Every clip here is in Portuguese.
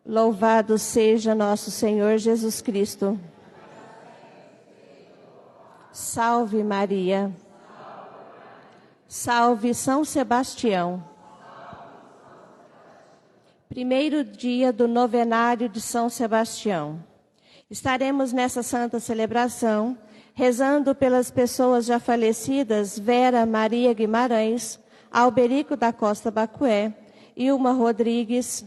Louvado seja nosso Senhor Jesus Cristo. Salve Maria. Salve São Sebastião. Primeiro dia do novenário de São Sebastião. Estaremos nessa santa celebração rezando pelas pessoas já falecidas Vera Maria Guimarães, Alberico da Costa Bacué, Ilma Rodrigues,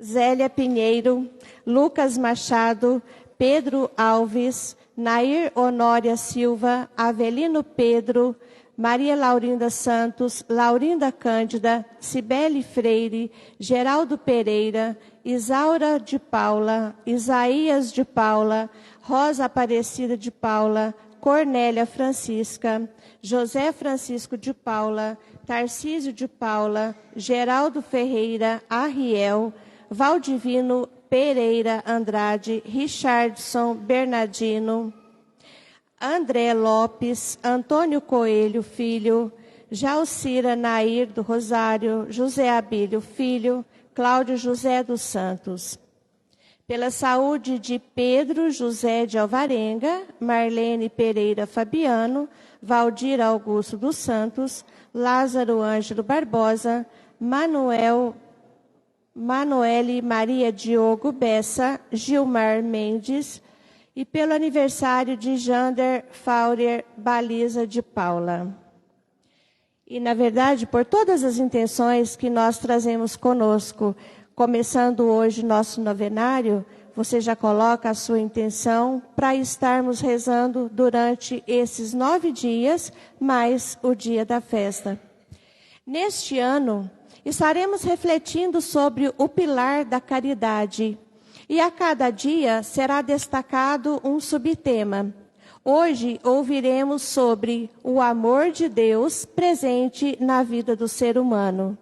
Zélia Pinheiro, Lucas Machado, Pedro Alves, Nair Honória Silva, Avelino Pedro, Maria Laurinda Santos, Laurinda Cândida, Cibele Freire, Geraldo Pereira, Isaura de Paula, Isaías de Paula, Rosa Aparecida de Paula, Cornélia Francisca, José Francisco de Paula, Tarcísio de Paula, Geraldo Ferreira, Arriel, Valdivino Pereira Andrade, Richardson Bernardino, André Lopes, Antônio Coelho Filho, Jalcira Nair do Rosário, José Abílio Filho, Cláudio José dos Santos. Pela saúde de Pedro José de Alvarenga, Marlene Pereira Fabiano, Valdir Augusto dos Santos, Lázaro Ângelo Barbosa, Manoele Maria Diogo Bessa, Gilmar Mendes, e pelo aniversário de Jander Faurer Baliza de Paula. E, na verdade, por todas as intenções que nós trazemos conosco, começando hoje nosso novenário, você já coloca a sua intenção para estarmos rezando durante esses 9 dias, mais o dia da festa. Neste ano, estaremos refletindo sobre o pilar da caridade. E a cada dia será destacado um subtema. Hoje ouviremos sobre o amor de Deus presente na vida do ser humano.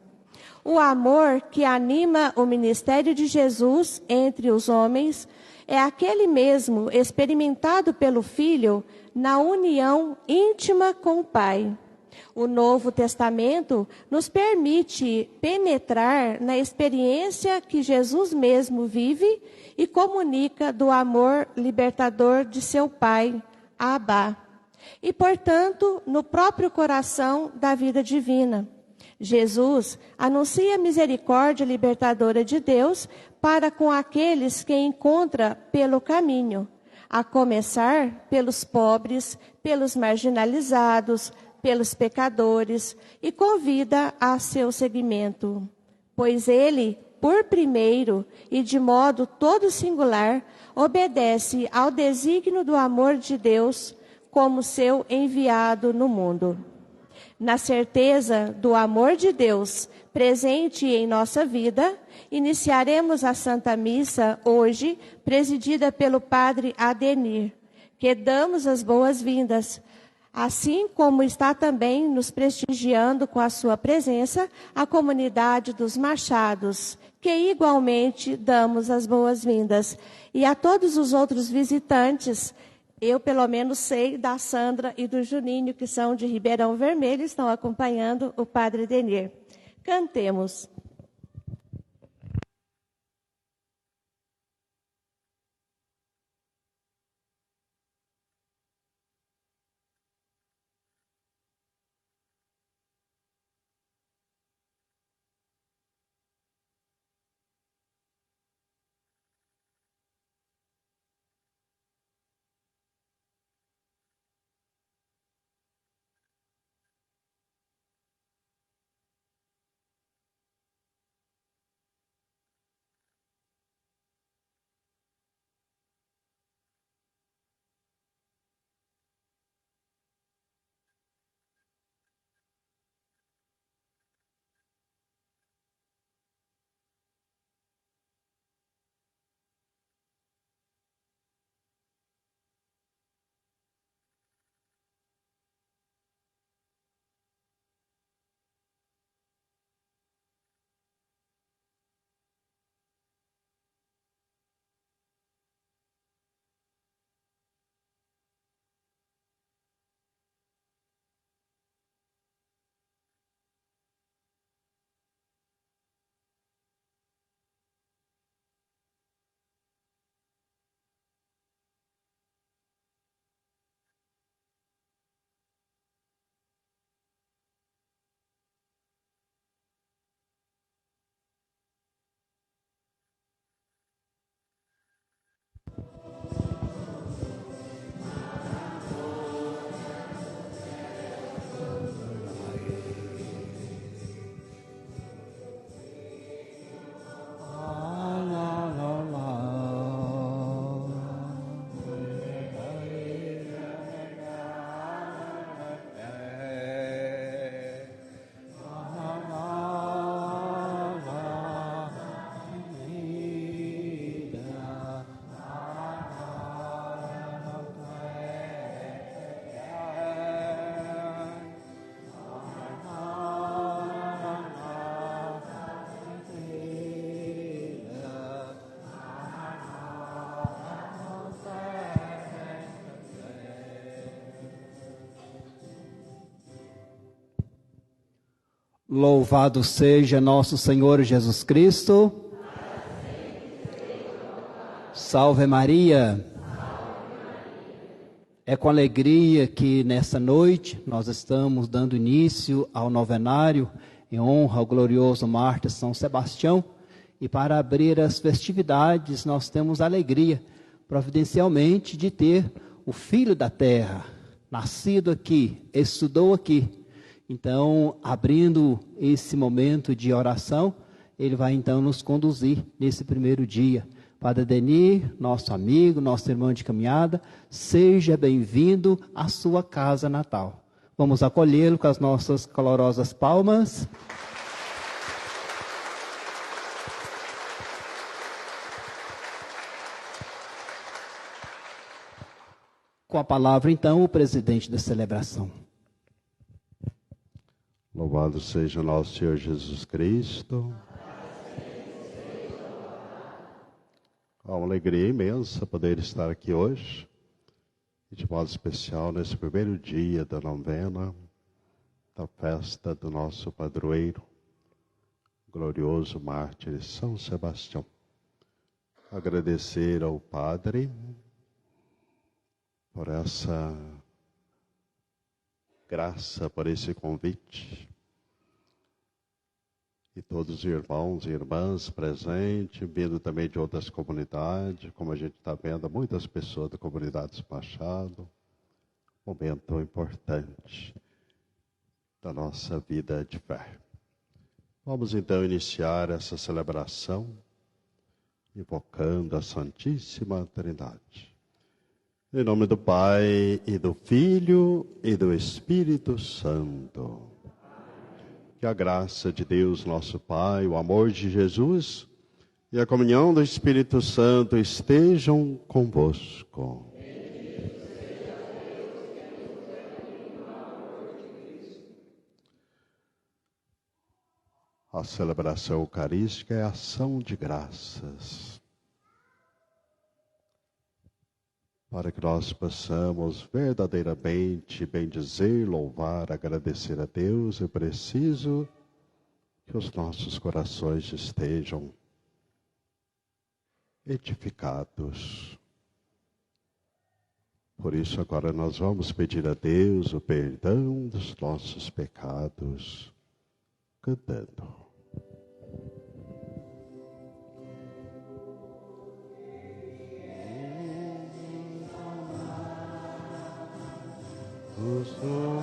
O amor que anima o ministério de Jesus entre os homens é aquele mesmo experimentado pelo Filho na união íntima com o Pai. O Novo Testamento nos permite penetrar na experiência que Jesus mesmo vive e comunica do amor libertador de seu Pai, Abba, e, portanto, no próprio coração da vida divina. Jesus anuncia a misericórdia libertadora de Deus para com aqueles que encontra pelo caminho, a começar pelos pobres, pelos marginalizados, pelos pecadores, e convida a seu seguimento. Pois ele, por primeiro e de modo todo singular, obedece ao desígnio do amor de Deus como seu enviado no mundo. Na certeza do amor de Deus presente em nossa vida, iniciaremos a Santa Missa hoje, presidida pelo Padre Adenir, que damos as boas-vindas, assim como está também nos prestigiando com a sua presença a comunidade dos Machados, que igualmente damos as boas-vindas. E a todos os outros visitantes, eu pelo menos sei da Sandra e do Juninho, que são de Ribeirão Vermelho, estão acompanhando o Padre Denir. Cantemos. Louvado seja nosso Senhor Jesus Cristo. Salve Maria. É com alegria que nessa noite nós estamos dando início ao novenário em honra ao glorioso mártir São Sebastião. E para abrir as festividades nós temos a alegria, providencialmente, de ter o Filho da Terra, nascido aqui, estudou aqui. Então, abrindo esse momento de oração, ele vai então nos conduzir nesse primeiro dia. Padre Denir, nosso amigo, nosso irmão de caminhada, seja bem-vindo à sua casa natal. Vamos acolhê-lo com as nossas calorosas palmas. Com a palavra, então, o presidente da celebração. Louvado seja nosso Senhor Jesus Cristo. É uma alegria imensa poder estar aqui hoje, e de modo especial nesse primeiro dia da novena, da festa do nosso padroeiro, glorioso mártir São Sebastião. Agradecer ao Padre por essa graça, por esse convite. E todos os irmãos e irmãs presentes, vindo também de outras comunidades, como a gente está vendo, muitas pessoas da comunidade Machado. Momento importante da nossa vida de fé. Vamos então iniciar essa celebração, invocando a Santíssima Trindade. Em nome do Pai, e do Filho, e do Espírito Santo. Que a graça de Deus, nosso Pai, o amor de Jesus e a comunhão do Espírito Santo estejam convosco. A celebração eucarística é ação de graças. Para que nós possamos verdadeiramente bendizer, louvar, agradecer a Deus, é preciso que os nossos corações estejam edificados. Por isso agora nós vamos pedir a Deus o perdão dos nossos pecados, cantando. O Senhor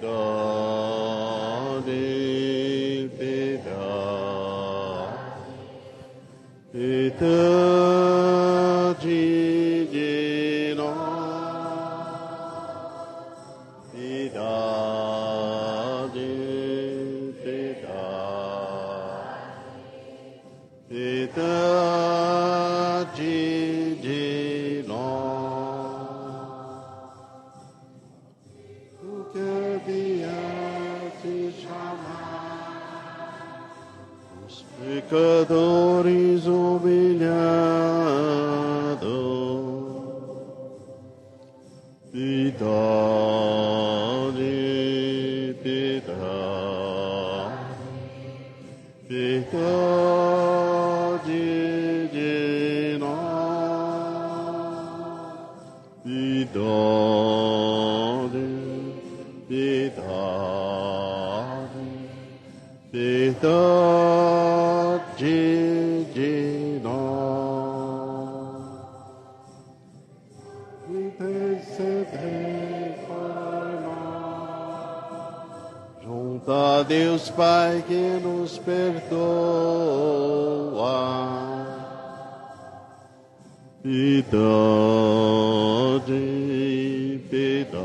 dá-lhe piedade de nós, piedade, piedade de nós, o que havia de chamar os pecadores humilhados, piedade, piedade, piedade de nós, piedade, piedade, piedade de nós. Intercedei por nós, junto a Deus Pai que nos perdoa. Piedade, piedade,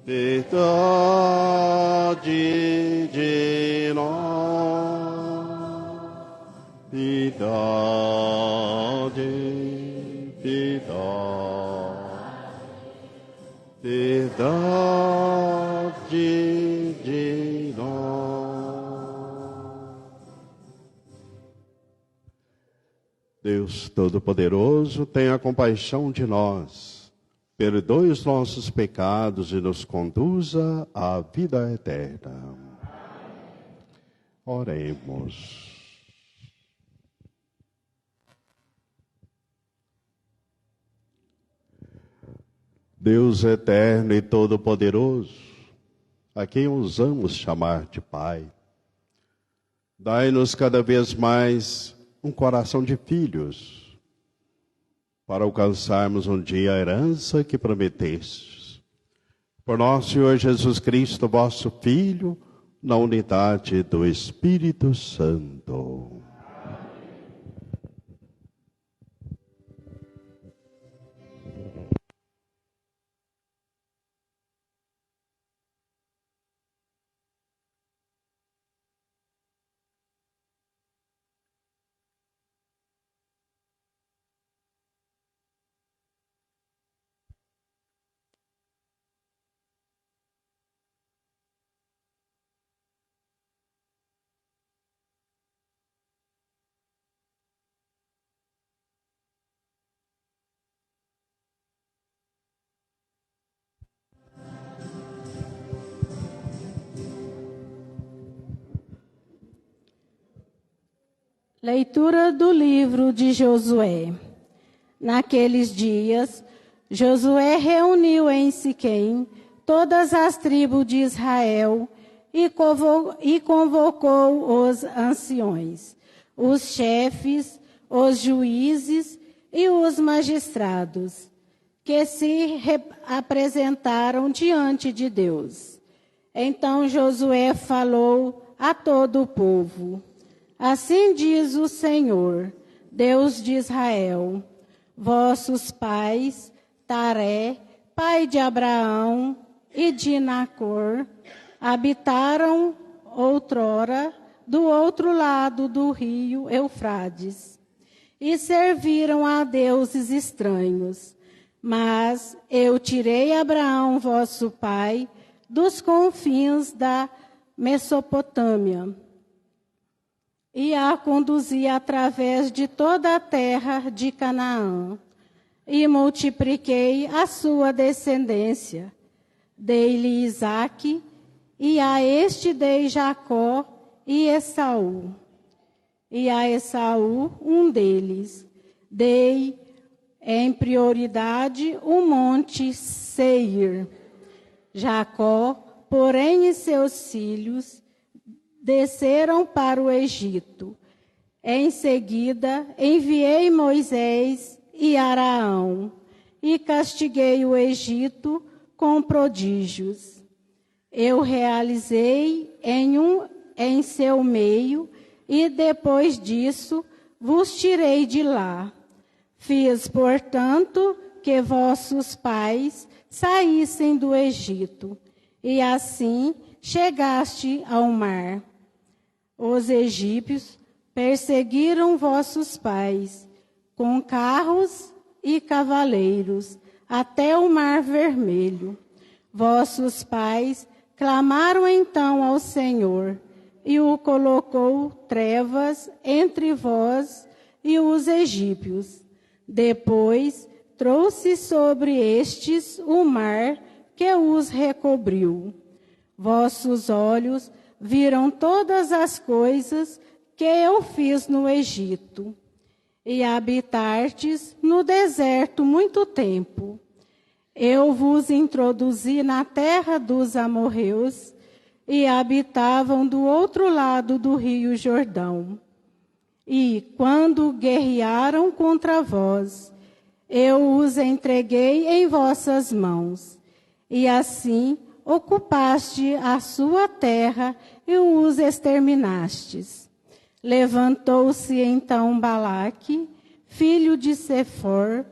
piedade de nós, piedade, piedade, piedade de nós. Deus Todo-Poderoso, tenha compaixão de nós, perdoe os nossos pecados e nos conduza à vida eterna. Oremos. Deus eterno e todo-poderoso, a quem ousamos chamar de Pai, dai-nos cada vez mais um coração de filhos, para alcançarmos um dia a herança que prometestes. Por nosso Senhor Jesus Cristo, vosso Filho, na unidade do Espírito Santo. Leitura do livro de Josué. Naqueles dias, Josué reuniu em Siquém todas as tribos de Israel e convocou os anciões, os chefes, os juízes e os magistrados, que se apresentaram diante de Deus. Então Josué falou a todo o povo: assim diz o Senhor, Deus de Israel: vossos pais, Taré, pai de Abraão e de Nacor, habitaram outrora do outro lado do rio Eufrates e serviram a deuses estranhos. Mas eu tirei Abraão, vosso pai, dos confins da Mesopotâmia e a conduzi através de toda a terra de Canaã, e multipliquei a sua descendência. Dei-lhe Isaque, e a este dei Jacó e Esaú. E a Esaú, um deles, dei em prioridade o monte Seir. Jacó, porém, e seus filhos desceram para o Egito. Em seguida, enviei Moisés e Araão, e castiguei o Egito com prodígios. Eu realizei em seu meio, e depois disso vos tirei de lá. Fiz, portanto, que vossos pais saíssem do Egito, e assim chegaste ao mar. Os egípcios perseguiram vossos pais com carros e cavaleiros até o Mar Vermelho. Vossos pais clamaram então ao Senhor, e o colocou trevas entre vós e os egípcios. Depois trouxe sobre estes o mar que os recobriu. Vossos olhos viram todas as coisas que eu fiz no Egito, e habitastes no deserto muito tempo. Eu vos introduzi na terra dos amorreus, e habitavam do outro lado do rio Jordão. E, quando guerrearam contra vós, eu os entreguei em vossas mãos, e assim ocupaste a sua terra e os exterminastes. Levantou-se então Balaque, filho de Sefor,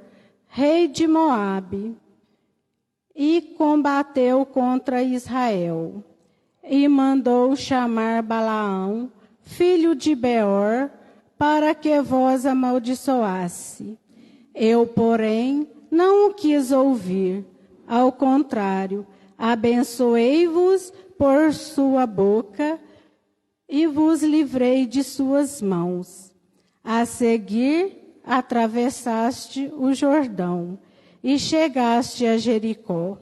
rei de Moabe, e combateu contra Israel, e mandou chamar Balaão, filho de Beor, para que vos amaldiçoasse. Eu, porém, não o quis ouvir. Ao contrário, abençoei-vos por sua boca e vos livrei de suas mãos. A seguir, atravessaste o Jordão e chegaste a Jericó.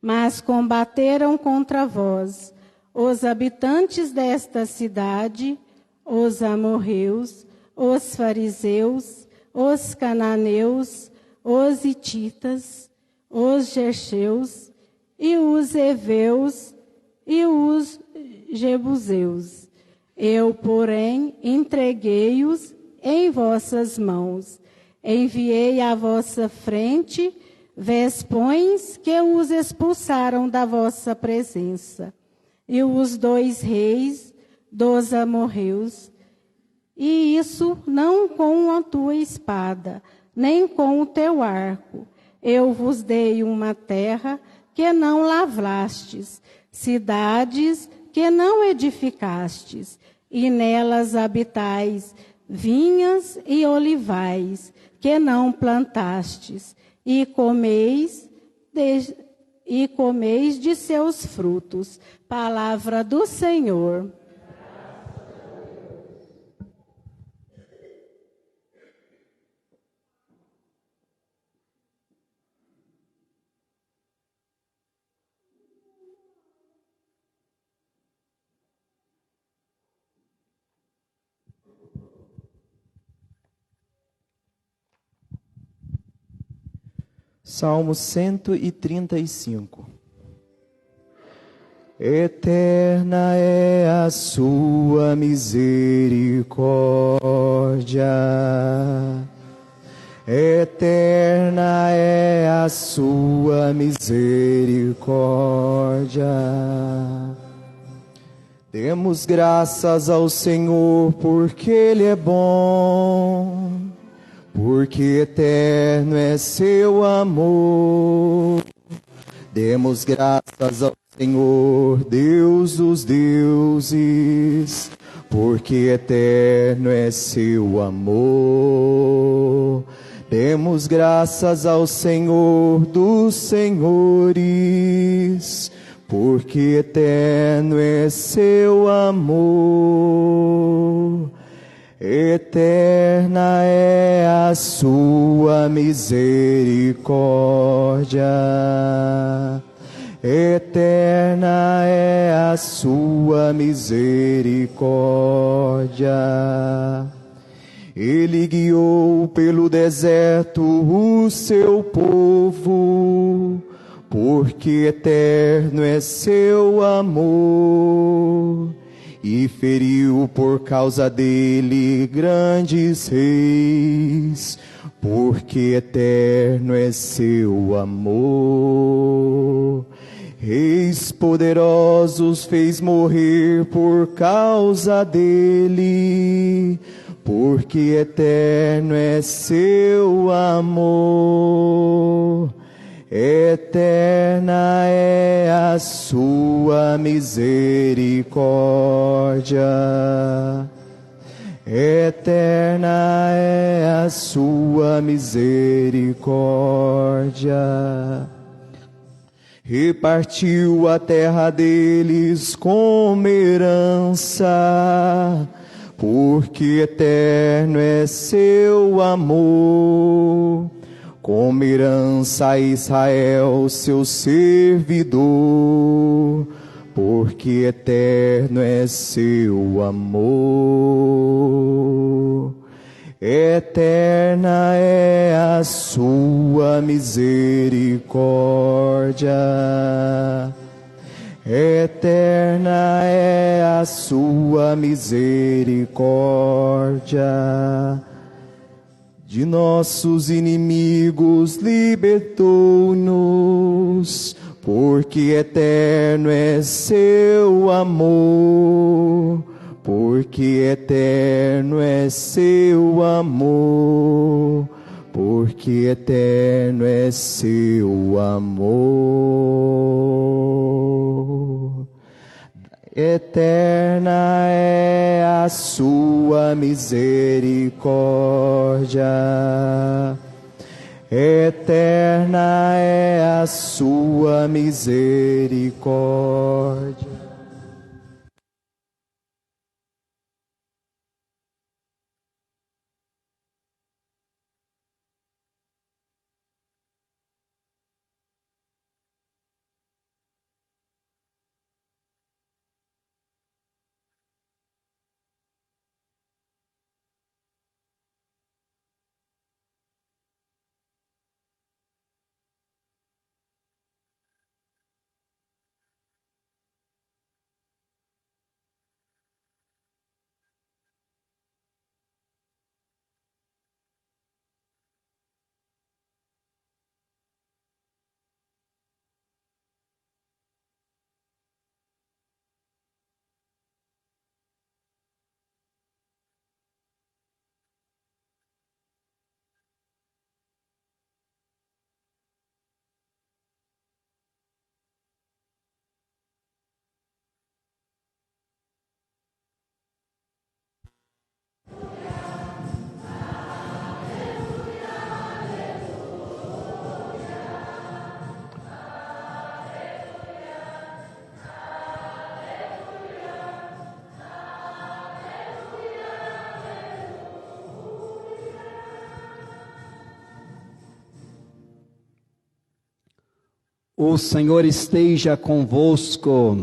Mas combateram contra vós os habitantes desta cidade, os amorreus, os fariseus, os cananeus, os hititas, os gergeus, e os heveus, e os jebuseus. Eu, porém, entreguei-os em vossas mãos. Enviei à vossa frente vespões que os expulsaram da vossa presença, e os 2 reis dos amorreus, e isso não com a tua espada, nem com o teu arco. Eu vos dei uma terra que não lavastes, cidades que não edificastes, e nelas habitais vinhas e olivais que não plantastes, e comeis de seus frutos. Palavra do Senhor. Salmo 135. Eterna é a sua misericórdia, eterna é a sua misericórdia. Demos graças ao Senhor porque Ele é bom, porque eterno é seu amor. Demos graças ao Senhor, Deus dos deuses, porque eterno é seu amor. Demos graças ao Senhor dos senhores, porque eterno é seu amor. Eterna é a sua misericórdia, eterna é a sua misericórdia. Ele guiou pelo deserto o seu povo, porque eterno é seu amor. E feriu por causa dele grandes reis, porque eterno é seu amor. Reis poderosos fez morrer por causa dele, porque eterno é seu amor. Eterna é a sua misericórdia, eterna é a sua misericórdia. Repartiu a terra deles como herança, porque eterno é seu amor. Como herança a Israel, seu servidor, porque eterno é seu amor. Eterna é a sua misericórdia, eterna é a sua misericórdia. De nossos inimigos libertou-nos, porque eterno é seu amor, porque eterno é seu amor, porque eterno é seu amor. Eterna é a sua misericórdia, eterna é a sua misericórdia. O Senhor esteja convosco.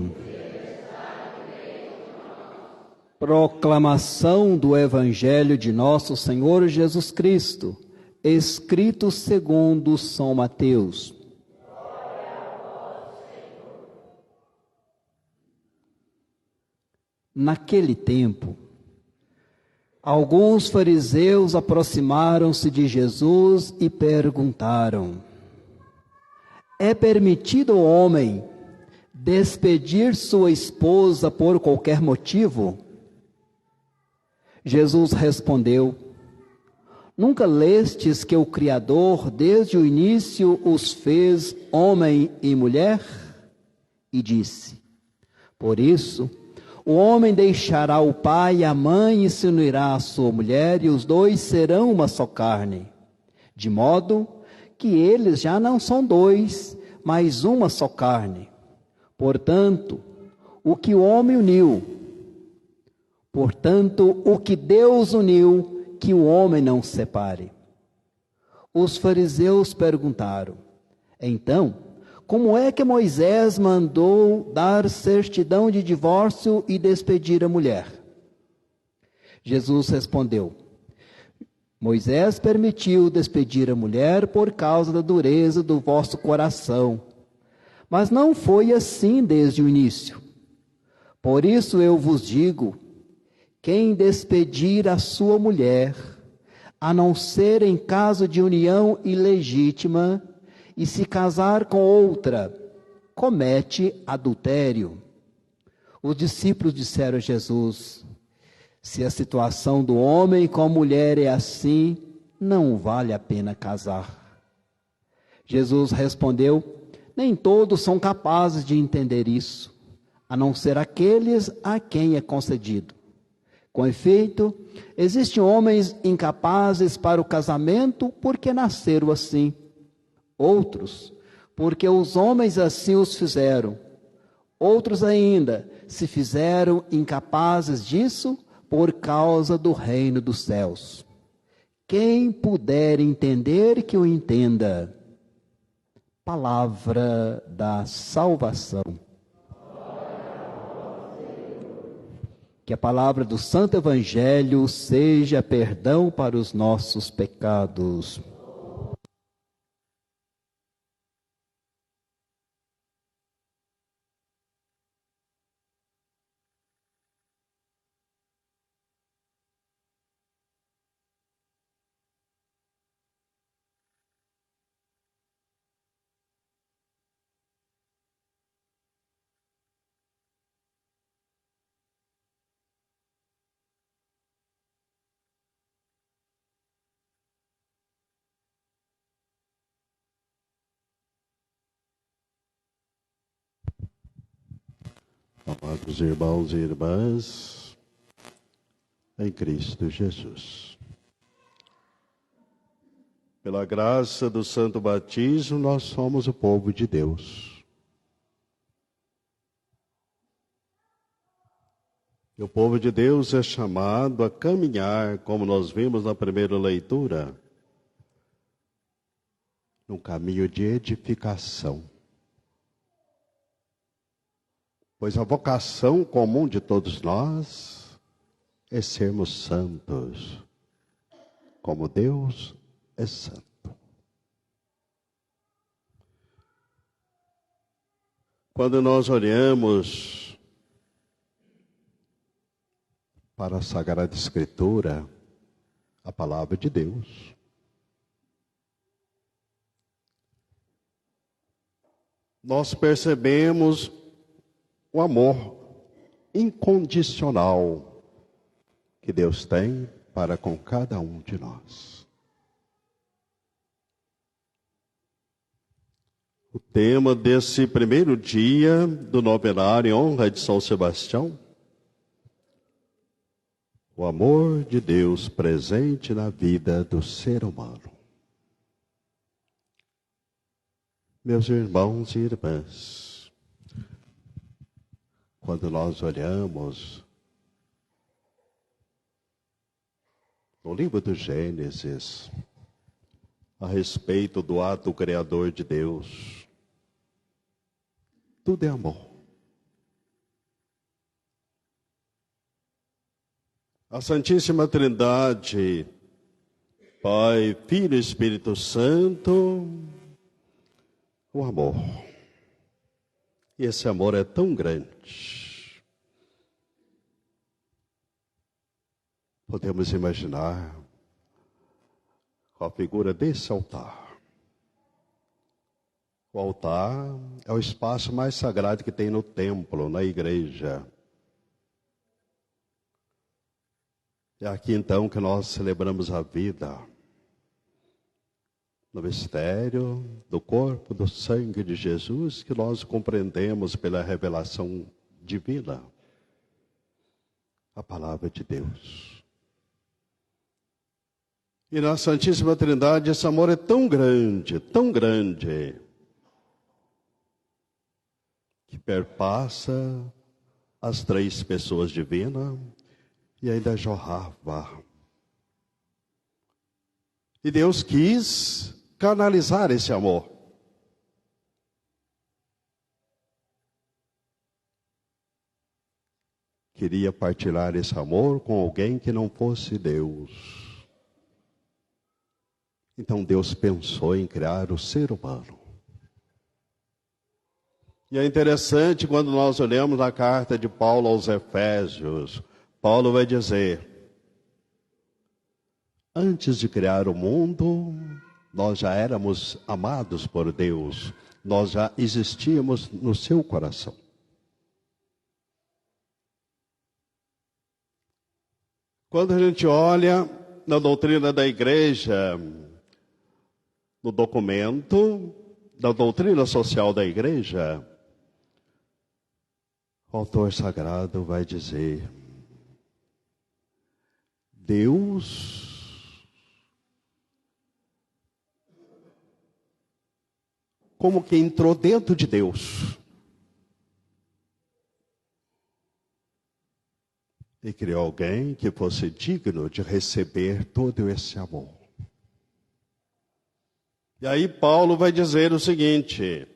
Proclamação do Evangelho de nosso Senhor Jesus Cristo, escrito segundo São Mateus. Naquele tempo, alguns fariseus aproximaram-se de Jesus e perguntaram: é permitido ao homem despedir sua esposa por qualquer motivo? Jesus respondeu: nunca lestes que o Criador desde o início os fez homem e mulher? E disse: por isso, o homem deixará o pai e a mãe e se unirá à sua mulher, e os dois serão uma só carne. De modo que eles já não são dois, mas uma só carne. Portanto, o que Deus uniu, que o homem não separe. Os fariseus perguntaram: então, como é que Moisés mandou dar certidão de divórcio e despedir a mulher? Jesus respondeu: Moisés permitiu despedir a mulher por causa da dureza do vosso coração. Mas não foi assim desde o início. Por isso eu vos digo: quem despedir a sua mulher, a não ser em caso de união ilegítima, e se casar com outra, comete adultério. Os discípulos disseram a Jesus: se a situação do homem com a mulher é assim, não vale a pena casar. Jesus respondeu: nem todos são capazes de entender isso, a não ser aqueles a quem é concedido. Com efeito, existem homens incapazes para o casamento porque nasceram assim. Outros, porque os homens assim os fizeram. Outros ainda se fizeram incapazes disso por causa do reino dos céus. Quem puder entender, que o entenda. Palavra da salvação. Que a palavra do Santo Evangelho seja perdão para os nossos pecados. Amados irmãos e irmãs, em Cristo Jesus. Pela graça do santo batismo, nós somos o povo de Deus. E o povo de Deus é chamado a caminhar, como nós vimos na primeira leitura, num caminho de edificação. Pois a vocação comum de todos nós é sermos santos, como Deus é santo. Quando nós olhamos para a Sagrada Escritura, a palavra de Deus, nós percebemos o amor incondicional que Deus tem para com cada um de nós. O tema desse primeiro dia do novenário em honra de São Sebastião: o amor de Deus presente na vida do ser humano. Meus irmãos e irmãs, quando nós olhamos no livro do Gênesis, a respeito do ato criador de Deus, Tudo é amor. A Santíssima Trindade, Pai, Filho e Espírito Santo, o amor. E esse amor é tão grande. Podemos imaginar com a figura desse altar. O altar é o espaço mais sagrado que tem no templo, na igreja. É aqui então que nós celebramos a vida, no mistério do corpo, do sangue de Jesus, que nós compreendemos pela revelação divina, a palavra de Deus. E na Santíssima Trindade esse amor é tão grande, que perpassa as três pessoas divinas e ainda jorrava. E Deus quis canalizar esse amor. Queria partilhar esse amor com alguém que não fosse Deus. Então Deus pensou em criar o ser humano. E é interessante quando nós olhamos a carta de Paulo aos Efésios, Paulo vai dizer: antes de criar o mundo, nós já éramos amados por Deus, nós já existíamos no seu coração. Quando a gente olha na doutrina da igreja, no documento da doutrina social da igreja, o autor sagrado vai dizer: Deus, como que entrou dentro de Deus e criou alguém que fosse digno de receber todo esse amor. E aí Paulo vai dizer o seguinte: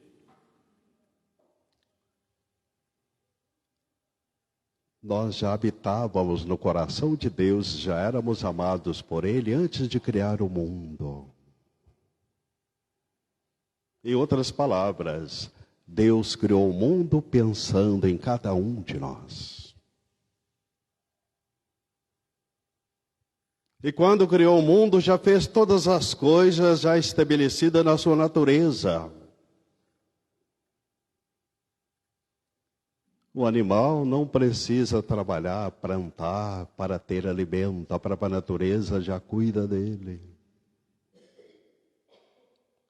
nós já habitávamos no coração de Deus, já éramos amados por Ele antes de criar o mundo. Em outras palavras, Deus criou o mundo pensando em cada um de nós. E quando criou o mundo, já fez todas as coisas já estabelecidas na sua natureza. O animal não precisa trabalhar, plantar para ter alimento. A própria natureza já cuida dele.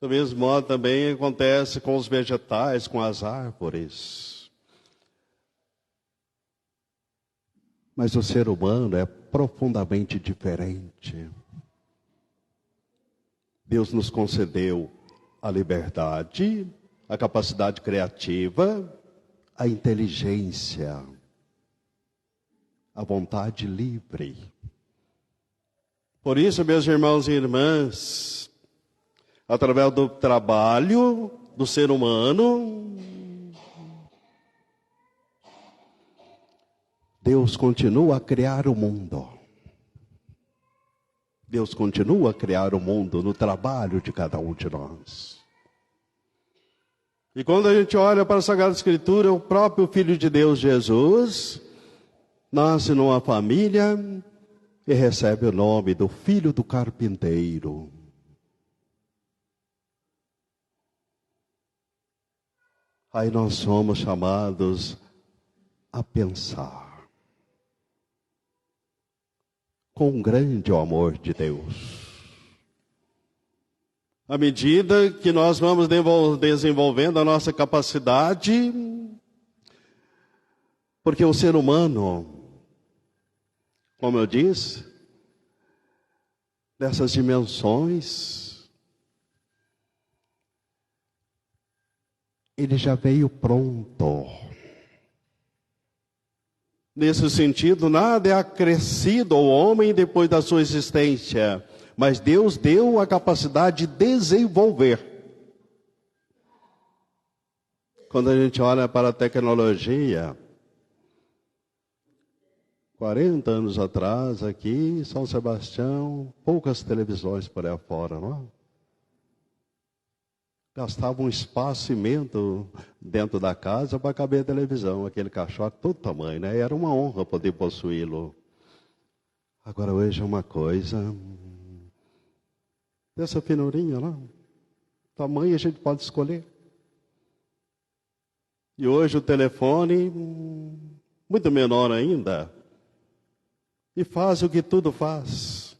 Do mesmo modo também acontece com os vegetais, com as árvores. Mas o ser humano é profundamente diferente. Deus nos concedeu a liberdade, a capacidade criativa, a inteligência, a vontade livre. Por isso, meus irmãos e irmãs, através do trabalho do ser humano, Deus continua a criar o mundo. Deus continua a criar o mundo no trabalho de cada um de nós. E quando a gente olha para a Sagrada Escritura, o próprio Filho de Deus, Jesus, nasce numa família e recebe o nome do Filho do Carpinteiro. Aí nós somos chamados a pensar com grande amor de Deus. À medida que nós vamos desenvolvendo a nossa capacidade, porque o ser humano, como eu disse, dessas dimensões, ele já veio pronto. Nesse sentido, nada é acrescido ao homem depois da sua existência, mas Deus deu a capacidade de desenvolver. Quando a gente olha para a tecnologia, 40 anos atrás, aqui em São Sebastião, poucas televisões por aí fora, não é? Gastava um espaço imenso dentro da casa para caber a televisão, aquele caixote todo tamanho, né? Era uma honra poder possuí-lo. Agora hoje é uma coisa dessa finurinha lá, tamanho a gente pode escolher. E hoje o telefone, muito menor ainda, e faz o que tudo faz.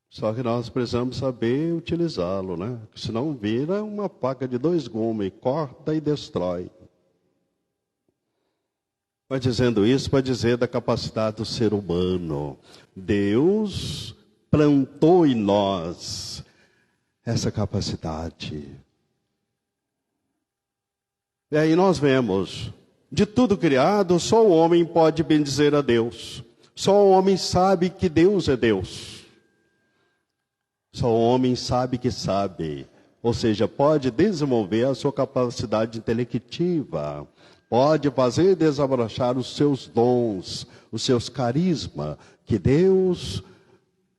Só que nós precisamos saber utilizá-lo, né? Senão vira uma faca de 2 gumes, corta e destrói. Mas dizendo isso, para dizer da capacidade do ser humano. Deus plantou em nós essa capacidade. E aí nós vemos, de tudo criado, só o homem pode bendizer a Deus. Só o homem sabe que Deus é Deus. Só o homem sabe que sabe. Ou seja, pode desenvolver a sua capacidade intelectiva. Pode fazer desabrochar os seus dons, os seus carismas, que Deus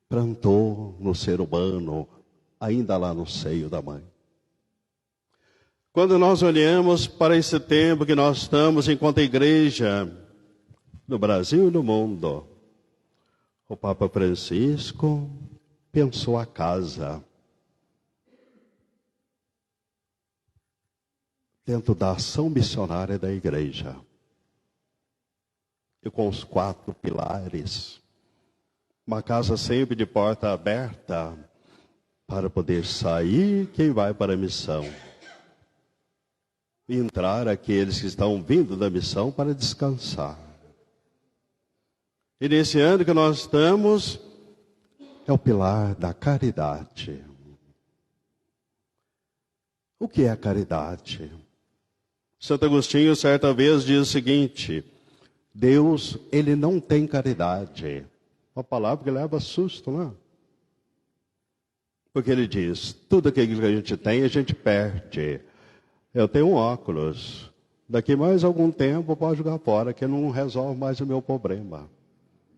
plantou no ser humano, ainda lá no seio da mãe. Quando nós olhamos para esse tempo que nós estamos enquanto igreja, no Brasil e no mundo, o Papa Francisco pensou a casa dentro da ação missionária da igreja. E com os 4 pilares, uma casa sempre de porta aberta para poder sair quem vai para a missão. E entrar aqueles que estão vindo da missão para descansar. E nesse ano que nós estamos, é o pilar da caridade. O que é a caridade? Santo Agostinho, certa vez, diz o seguinte: Deus, ele não tem caridade. Uma palavra que leva susto, não é? Porque ele diz, tudo aquilo que a gente tem, a gente perde. Eu tenho um óculos. Daqui mais algum tempo eu posso jogar fora, que não resolve mais o meu problema.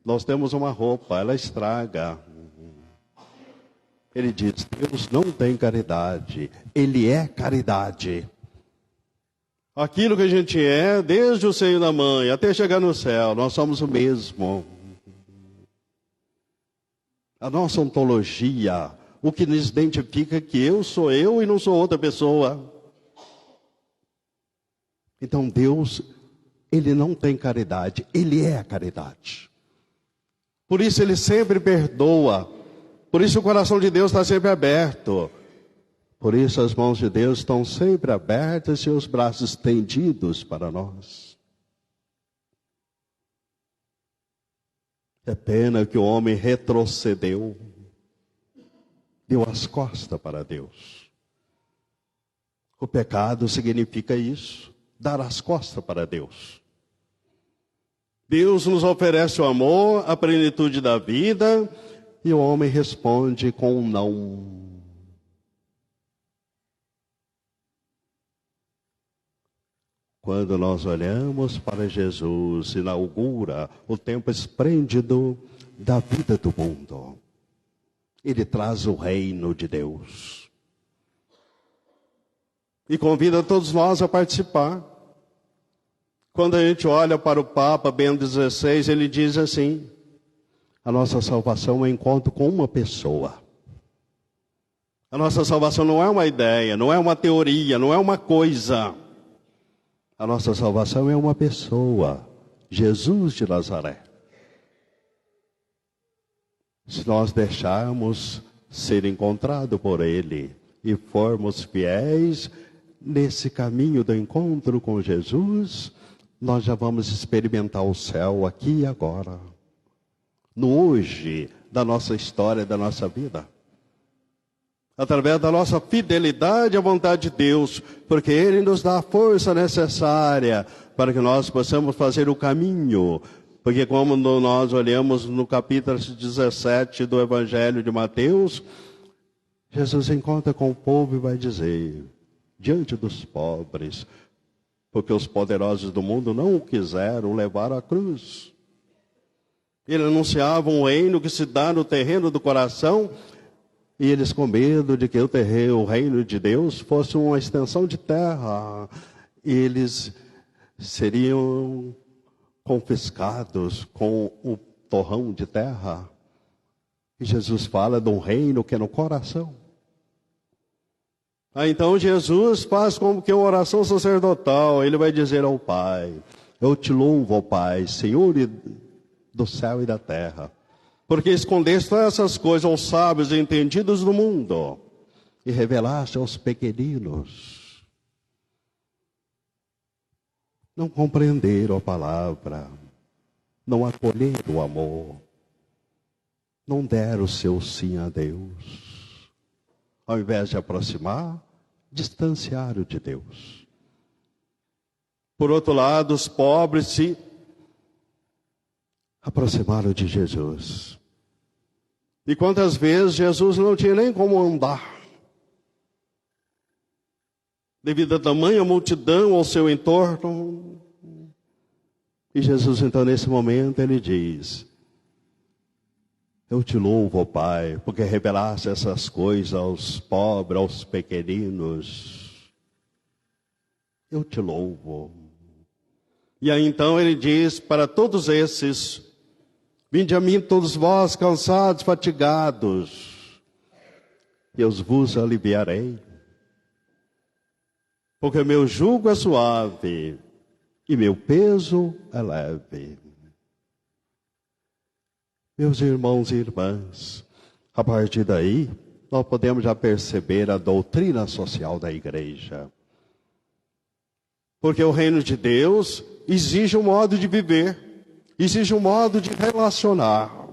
Nós temos uma roupa, ela estraga. Ele diz, Deus não tem caridade. Ele é caridade. Aquilo que a gente é, desde o seio da mãe até chegar no céu, nós somos o mesmo. A nossa ontologia, o que nos identifica que eu sou eu e não sou outra pessoa. Então Deus, ele não tem caridade, ele é a caridade. Por isso ele sempre perdoa. Por isso o coração de Deus está sempre aberto. Por isso as mãos de Deus estão sempre abertas e os braços estendidos para nós. É pena que o homem retrocedeu, deu as costas para Deus. O pecado significa isso, dar as costas para Deus. Deus nos oferece o amor, a plenitude da vida, e o homem responde com um não. Quando nós olhamos para Jesus, inaugura o tempo esplêndido da vida do mundo. Ele traz o reino de Deus. E convida todos nós a participar. Quando a gente olha para o Papa Bento XVI, ele diz assim, a nossa salvação é um encontro com uma pessoa. A nossa salvação não é uma ideia, não é uma teoria, não é uma coisa. A nossa salvação é uma pessoa, Jesus de Nazaré. Se nós deixarmos ser encontrado por Ele e formos fiéis nesse caminho do encontro com Jesus, nós já vamos experimentar o céu aqui e agora. No hoje da nossa história, da nossa vida. Através da nossa fidelidade à vontade de Deus, porque Ele nos dá a força necessária para que nós possamos fazer o caminho. Porque como nós olhamos no capítulo 17 do Evangelho de Mateus, Jesus encontra com o povo e vai dizer, diante dos pobres, porque os poderosos do mundo não o quiseram levar à cruz. Ele anunciava um reino que se dá no terreno do coração, e eles com medo de que o reino de Deus fosse uma extensão de terra, eles seriam confiscados com o torrão de terra. E Jesus fala de um reino que é no coração. Então Jesus faz como que uma oração sacerdotal. Ele vai dizer ao Pai: eu te louvo, ó Pai, Senhor do céu e da terra, porque escondeste todas essas coisas aos sábios e entendidos do mundo e revelaste aos pequeninos. Não compreenderam a palavra, não acolheram o amor, não deram o seu sim a Deus. Ao invés de aproximar, distanciaram de Deus. Por outro lado, os pobres se aproximaram de Jesus. E quantas vezes Jesus não tinha nem como andar, devido a tamanha multidão ao seu entorno. E Jesus, então, nesse momento, ele diz: eu te louvo, ó Pai, porque revelaste essas coisas aos pobres, aos pequeninos. Eu te louvo. E aí então ele diz para todos esses: vinde a mim todos vós cansados, fatigados, e eu vos aliviarei. Porque meu jugo é suave e meu peso é leve. Meus irmãos e irmãs, a partir daí, nós podemos já perceber a doutrina social da igreja. Porque o reino de Deus exige um modo de viver, exige um modo de relacionar.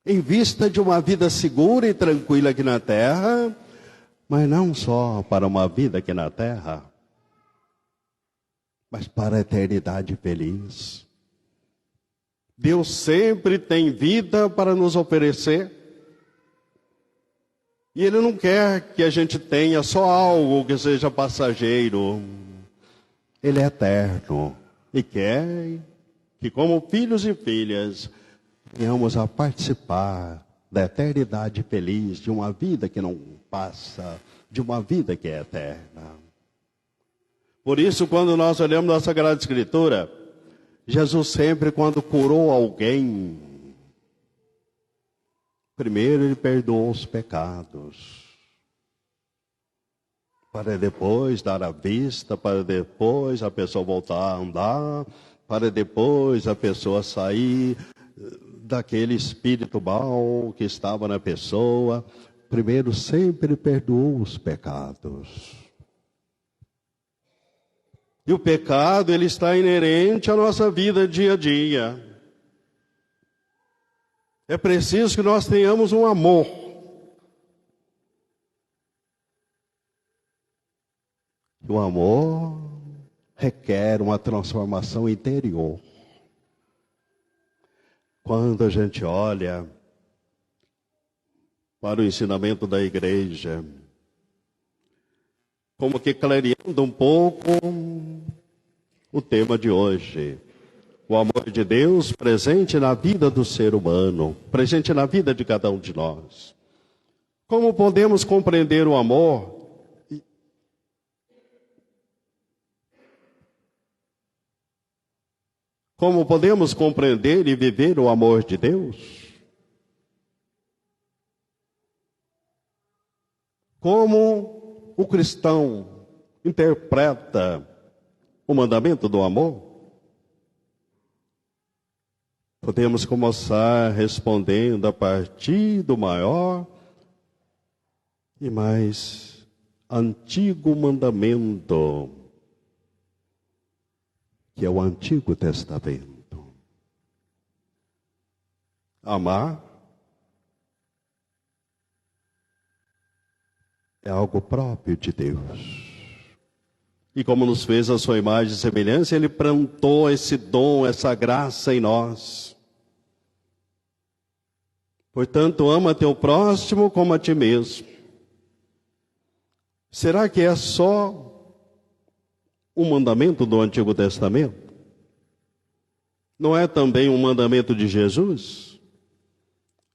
Em vista de uma vida segura e tranquila aqui na terra, mas não só para uma vida aqui na terra, mas para a eternidade feliz. Deus sempre tem vida para nos oferecer. E Ele não quer que a gente tenha só algo que seja passageiro. Ele é eterno e quer que, como filhos e filhas, venhamos a participar da eternidade feliz, de uma vida que não passa, de uma vida que é eterna. Por isso, quando nós olhamos na Sagrada Escritura, Jesus sempre, quando curou alguém, primeiro Ele perdoou os pecados, para depois dar a vista, para depois a pessoa voltar a andar, para depois a pessoa sair daquele espírito mau que estava na pessoa. Primeiro sempre perdoou os pecados. E o pecado, ele está inerente à nossa vida dia a dia. É preciso que nós tenhamos um amor. O amor requer uma transformação interior. Quando a gente olha para o ensinamento da igreja, como que clareando um pouco o tema de hoje. O amor de Deus presente na vida do ser humano, presente na vida de cada um de nós. Como podemos compreender o amor? Como podemos compreender e viver o amor de Deus? Como o cristão interpreta o mandamento do amor? Podemos começar respondendo a partir do maior e mais antigo mandamento, que é o Antigo Testamento. Amar é algo próprio de Deus. E como nos fez a sua imagem e semelhança, Ele plantou esse dom, essa graça em nós. Portanto, ama teu próximo como a ti mesmo. Será que é só um mandamento do Antigo Testamento? Não é também um mandamento de Jesus?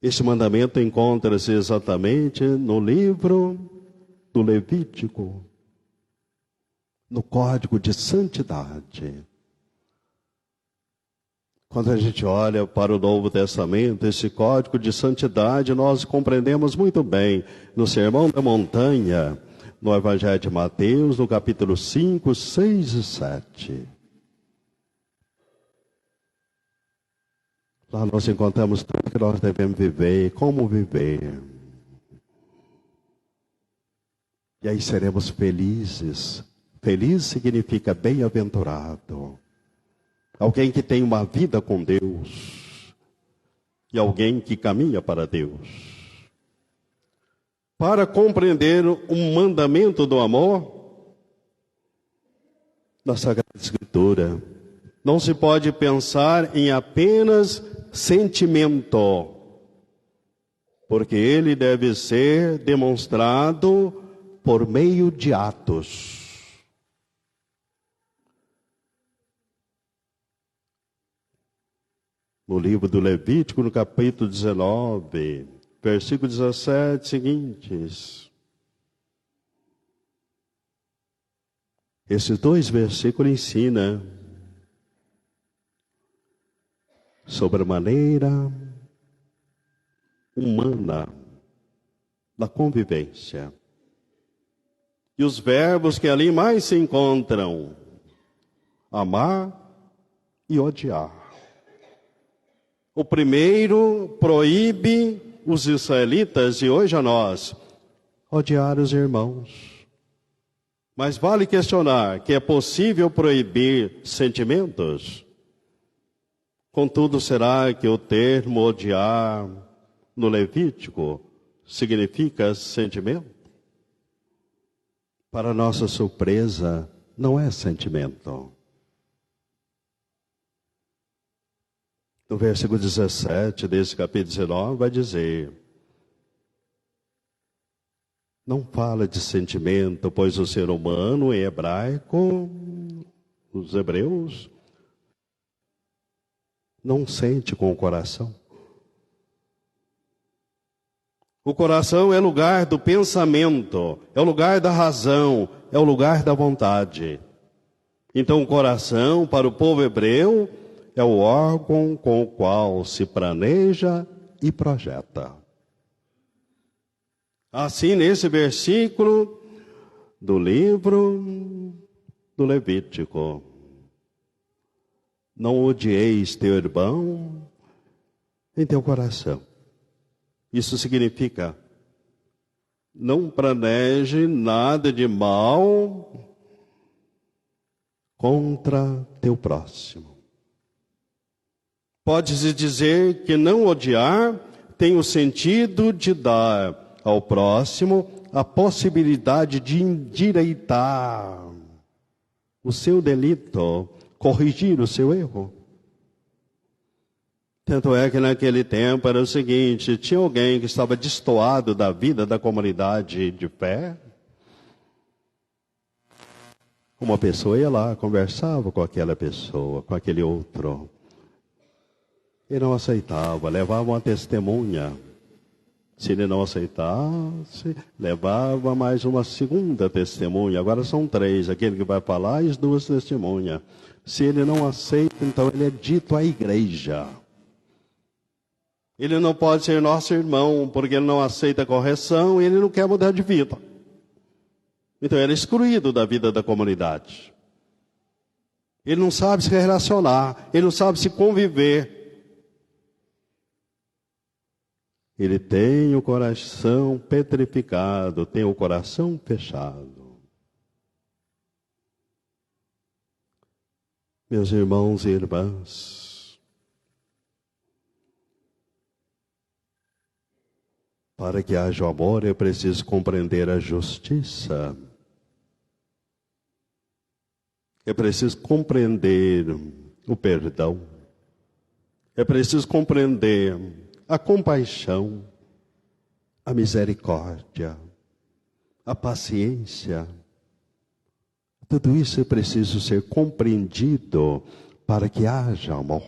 Esse mandamento encontra-se exatamente no livro do Levítico, no Código de Santidade. Quando a gente olha para o Novo Testamento, esse Código de Santidade, nós compreendemos muito bem no Sermão da Montanha, no Evangelho de Mateus, no capítulo 5, 6 e 7. Lá nós encontramos tudo que nós devemos viver, como viver. E aí seremos felizes. Feliz significa bem-aventurado. Alguém que tem uma vida com Deus. E alguém que caminha para Deus. Para compreender um mandamento do amor, na Sagrada Escritura, não se pode pensar em apenas sentimento, porque ele deve ser demonstrado por meio de atos. No livro do Levítico, no capítulo 19, versículo 17, seguintes. Esses dois versículos ensinam sobre a maneira humana da convivência. E os verbos que ali mais se encontram: amar e odiar. O primeiro proíbe os israelitas, e hoje a nós, odiar os irmãos. Mas vale questionar que é possível proibir sentimentos? Contudo, será que o termo odiar no Levítico significa sentimento? Para nossa surpresa, não é sentimento. No versículo 17 desse capítulo 19 vai dizer: não fala de sentimento, pois o ser humano em hebraico, os hebreus, não sente com o coração. O coração é lugar do pensamento, é o lugar da razão, é o lugar da vontade. Então o coração, para o povo hebreu, é o órgão com o qual se planeja e projeta. Assim, nesse versículo do livro do Levítico: não odieis teu irmão em teu coração. Isso significa: não planeje nada de mal contra teu próximo. Pode-se dizer que não odiar tem o sentido de dar ao próximo a possibilidade de endireitar o seu delito, corrigir o seu erro. Tanto é que naquele tempo era o seguinte: tinha alguém que estava destoado da vida da comunidade de fé. Uma pessoa ia lá, conversava com aquela pessoa, com aquele outro. E não aceitava, levava uma testemunha. Se ele não aceitasse, levava mais uma segunda testemunha. Agora são 3, aquele que vai falar e as 2 testemunhas. Se ele não aceita, então ele é dito à igreja. Ele não pode ser nosso irmão, porque ele não aceita a correção e ele não quer mudar de vida. Então ele é excluído da vida da comunidade. Ele não sabe se relacionar, ele não sabe se conviver. Ele tem o coração petrificado, tem o coração fechado. Meus irmãos e irmãs, para que haja amor, é preciso compreender a justiça. É preciso compreender o perdão. É preciso compreender a compaixão, a misericórdia, a paciência. Tudo isso é preciso ser compreendido para que haja amor.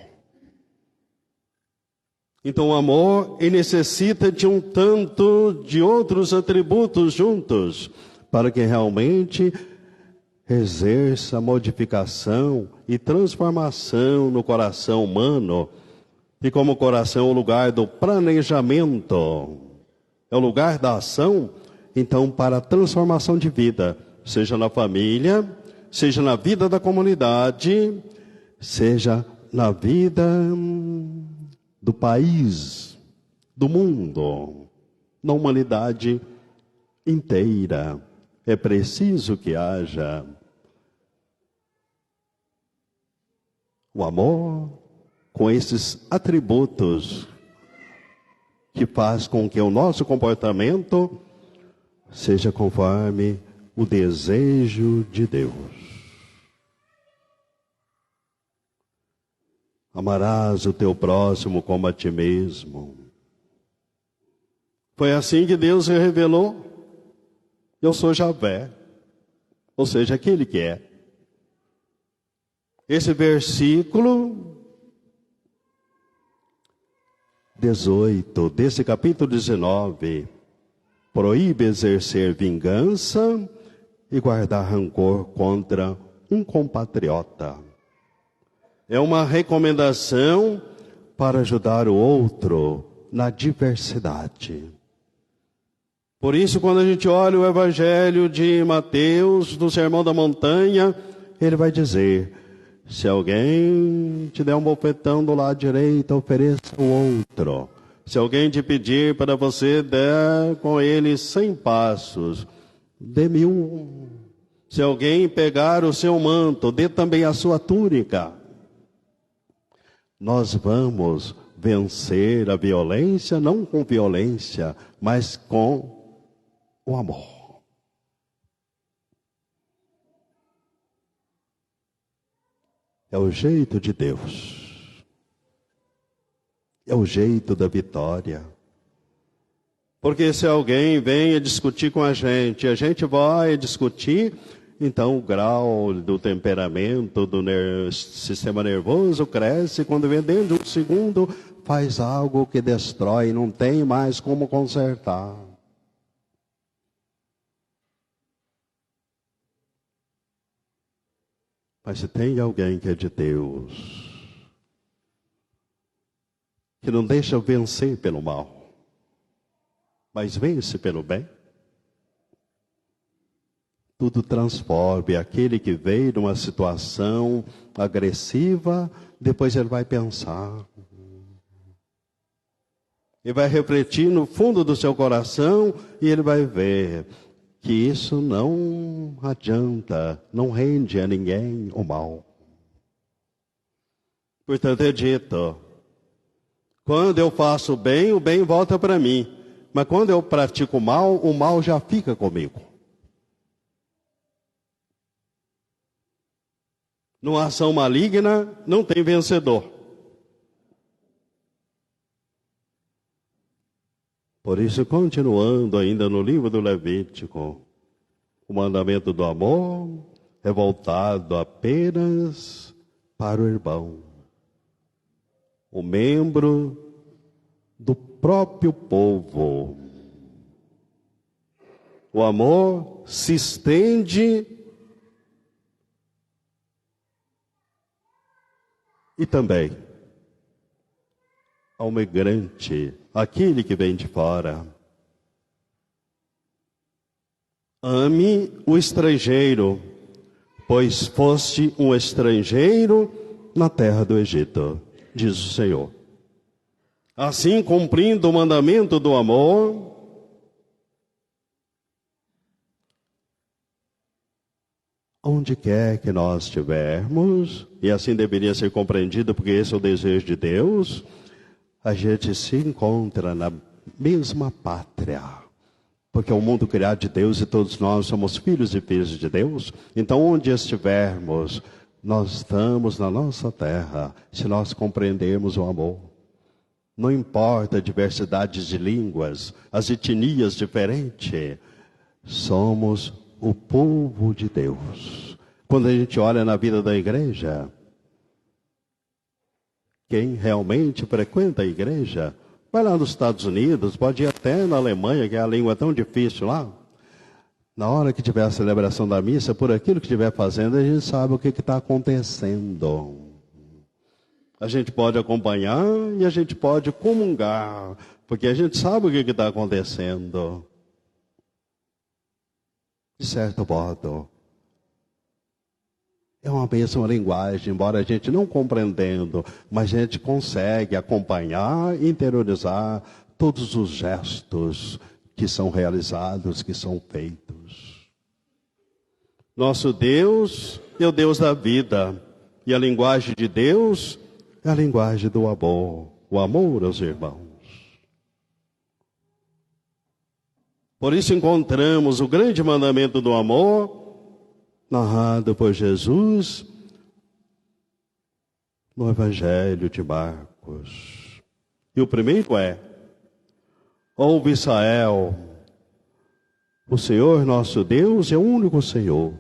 Então o amor ele necessita de um tanto de outros atributos juntos, para que realmente exerça modificação e transformação no coração humano. E como o coração é o lugar do planejamento, é o lugar da ação, então para a transformação de vida, seja na família, seja na vida da comunidade, seja na vida do país, do mundo, na humanidade inteira. É preciso que haja o amor com esses atributos que faz com que o nosso comportamento seja conforme o desejo de Deus. Amarás o teu próximo como a ti mesmo. Foi assim que Deus se revelou. Eu sou Javé, ou seja, aquele que é. Esse versículo 18 desse capítulo 19 proíbe exercer vingança e guardar rancor contra um compatriota. É uma recomendação para ajudar o outro na diversidade. Por isso, quando a gente olha o Evangelho de Mateus, do Sermão da Montanha, ele vai dizer: se alguém te der um bofetão do lado direito, ofereça o outro. Se alguém te pedir para você dar com ele 100 passos, dê 1000. Se alguém pegar o seu manto, dê também a sua túnica. Nós vamos vencer a violência, não com violência, mas com o amor. É o jeito de Deus. É o jeito da vitória. Porque se alguém vem discutir com a gente vai discutir, então o grau do temperamento, do sistema nervoso cresce. Quando vem dentro de um segundo, faz algo que destrói, não tem mais como consertar. Mas se tem alguém que é de Deus, que não deixa vencer pelo mal, mas vence pelo bem, tudo transforma. Aquele que veio numa situação agressiva, depois ele vai pensar. Ele vai refletir no fundo do seu coração e ele vai ver que isso não adianta, não rende a ninguém o mal. Portanto, é dito, quando eu faço bem, o bem volta para mim. Mas quando eu pratico o mal já fica comigo. Numa ação maligna, não tem vencedor. Por isso, continuando ainda no livro do Levítico, o mandamento do amor é voltado apenas para o irmão, o membro do próprio povo. O amor se estende e também ao migrante, aquele que vem de fora. Ame o estrangeiro, pois foste um estrangeiro na terra do Egito, diz o Senhor. Assim, cumprindo o mandamento do amor, onde quer que nós estivermos, e assim deveria ser compreendido, porque esse é o desejo de Deus, a gente se encontra na mesma pátria. Porque é o mundo criado de Deus e todos nós somos filhos e filhas de Deus. Então, onde estivermos, nós estamos na nossa terra, se nós compreendermos o amor. Não importa a diversidade de línguas, as etnias diferentes, somos o povo de Deus. Quando a gente olha na vida da igreja, quem realmente frequenta a igreja, vai lá nos Estados Unidos, pode ir até na Alemanha, que a língua é tão difícil lá. Na hora que tiver a celebração da missa, por aquilo que estiver fazendo, a gente sabe o que está acontecendo. A gente pode acompanhar e a gente pode comungar, porque a gente sabe o que está acontecendo. De certo modo, é uma mesma linguagem, embora a gente não compreendendo, mas a gente consegue acompanhar e interiorizar todos os gestos que são realizados, que são feitos. Nosso Deus é o Deus da vida, e a linguagem de Deus é a linguagem do amor, o amor aos irmãos. Por isso encontramos o grande mandamento do amor, narrado por Jesus no Evangelho de Marcos. E o primeiro é: ouve Israel, o Senhor nosso Deus é o único Senhor.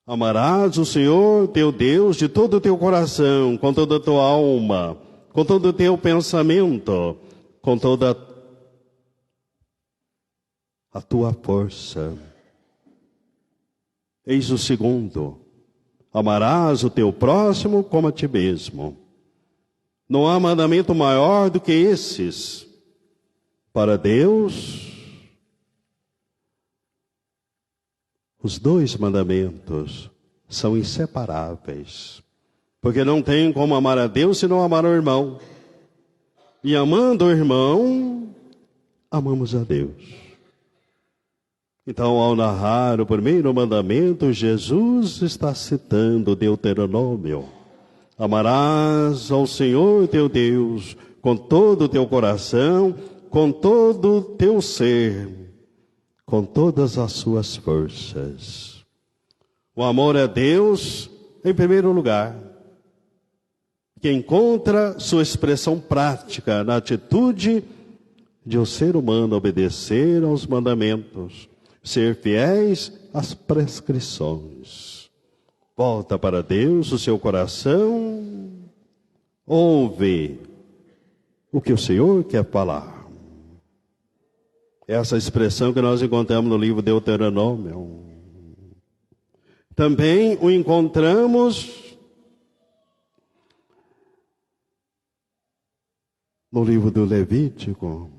Amarás o Senhor teu Deus de todo o teu coração, com toda a tua alma, com todo o teu pensamento, com toda a tua força. Eis o segundo: amarás o teu próximo como a ti mesmo. Não há mandamento maior do que esses. Para Deus, os dois mandamentos são inseparáveis, porque não tem como amar a Deus se não amar o irmão. E amando o irmão, amamos a Deus. Então, ao narrar o primeiro mandamento, Jesus está citando Deuteronômio. Amarás ao Senhor teu Deus com todo o teu coração, com todo o teu ser, com todas as suas forças. O amor a Deus, em primeiro lugar, que encontra sua expressão prática na atitude de o ser humano obedecer aos mandamentos, ser fiéis às prescrições. Volta para Deus o seu coração, ouve o que o Senhor quer falar. Essa expressão que nós encontramos no livro Deuteronômio. Também o encontramos no livro do Levítico.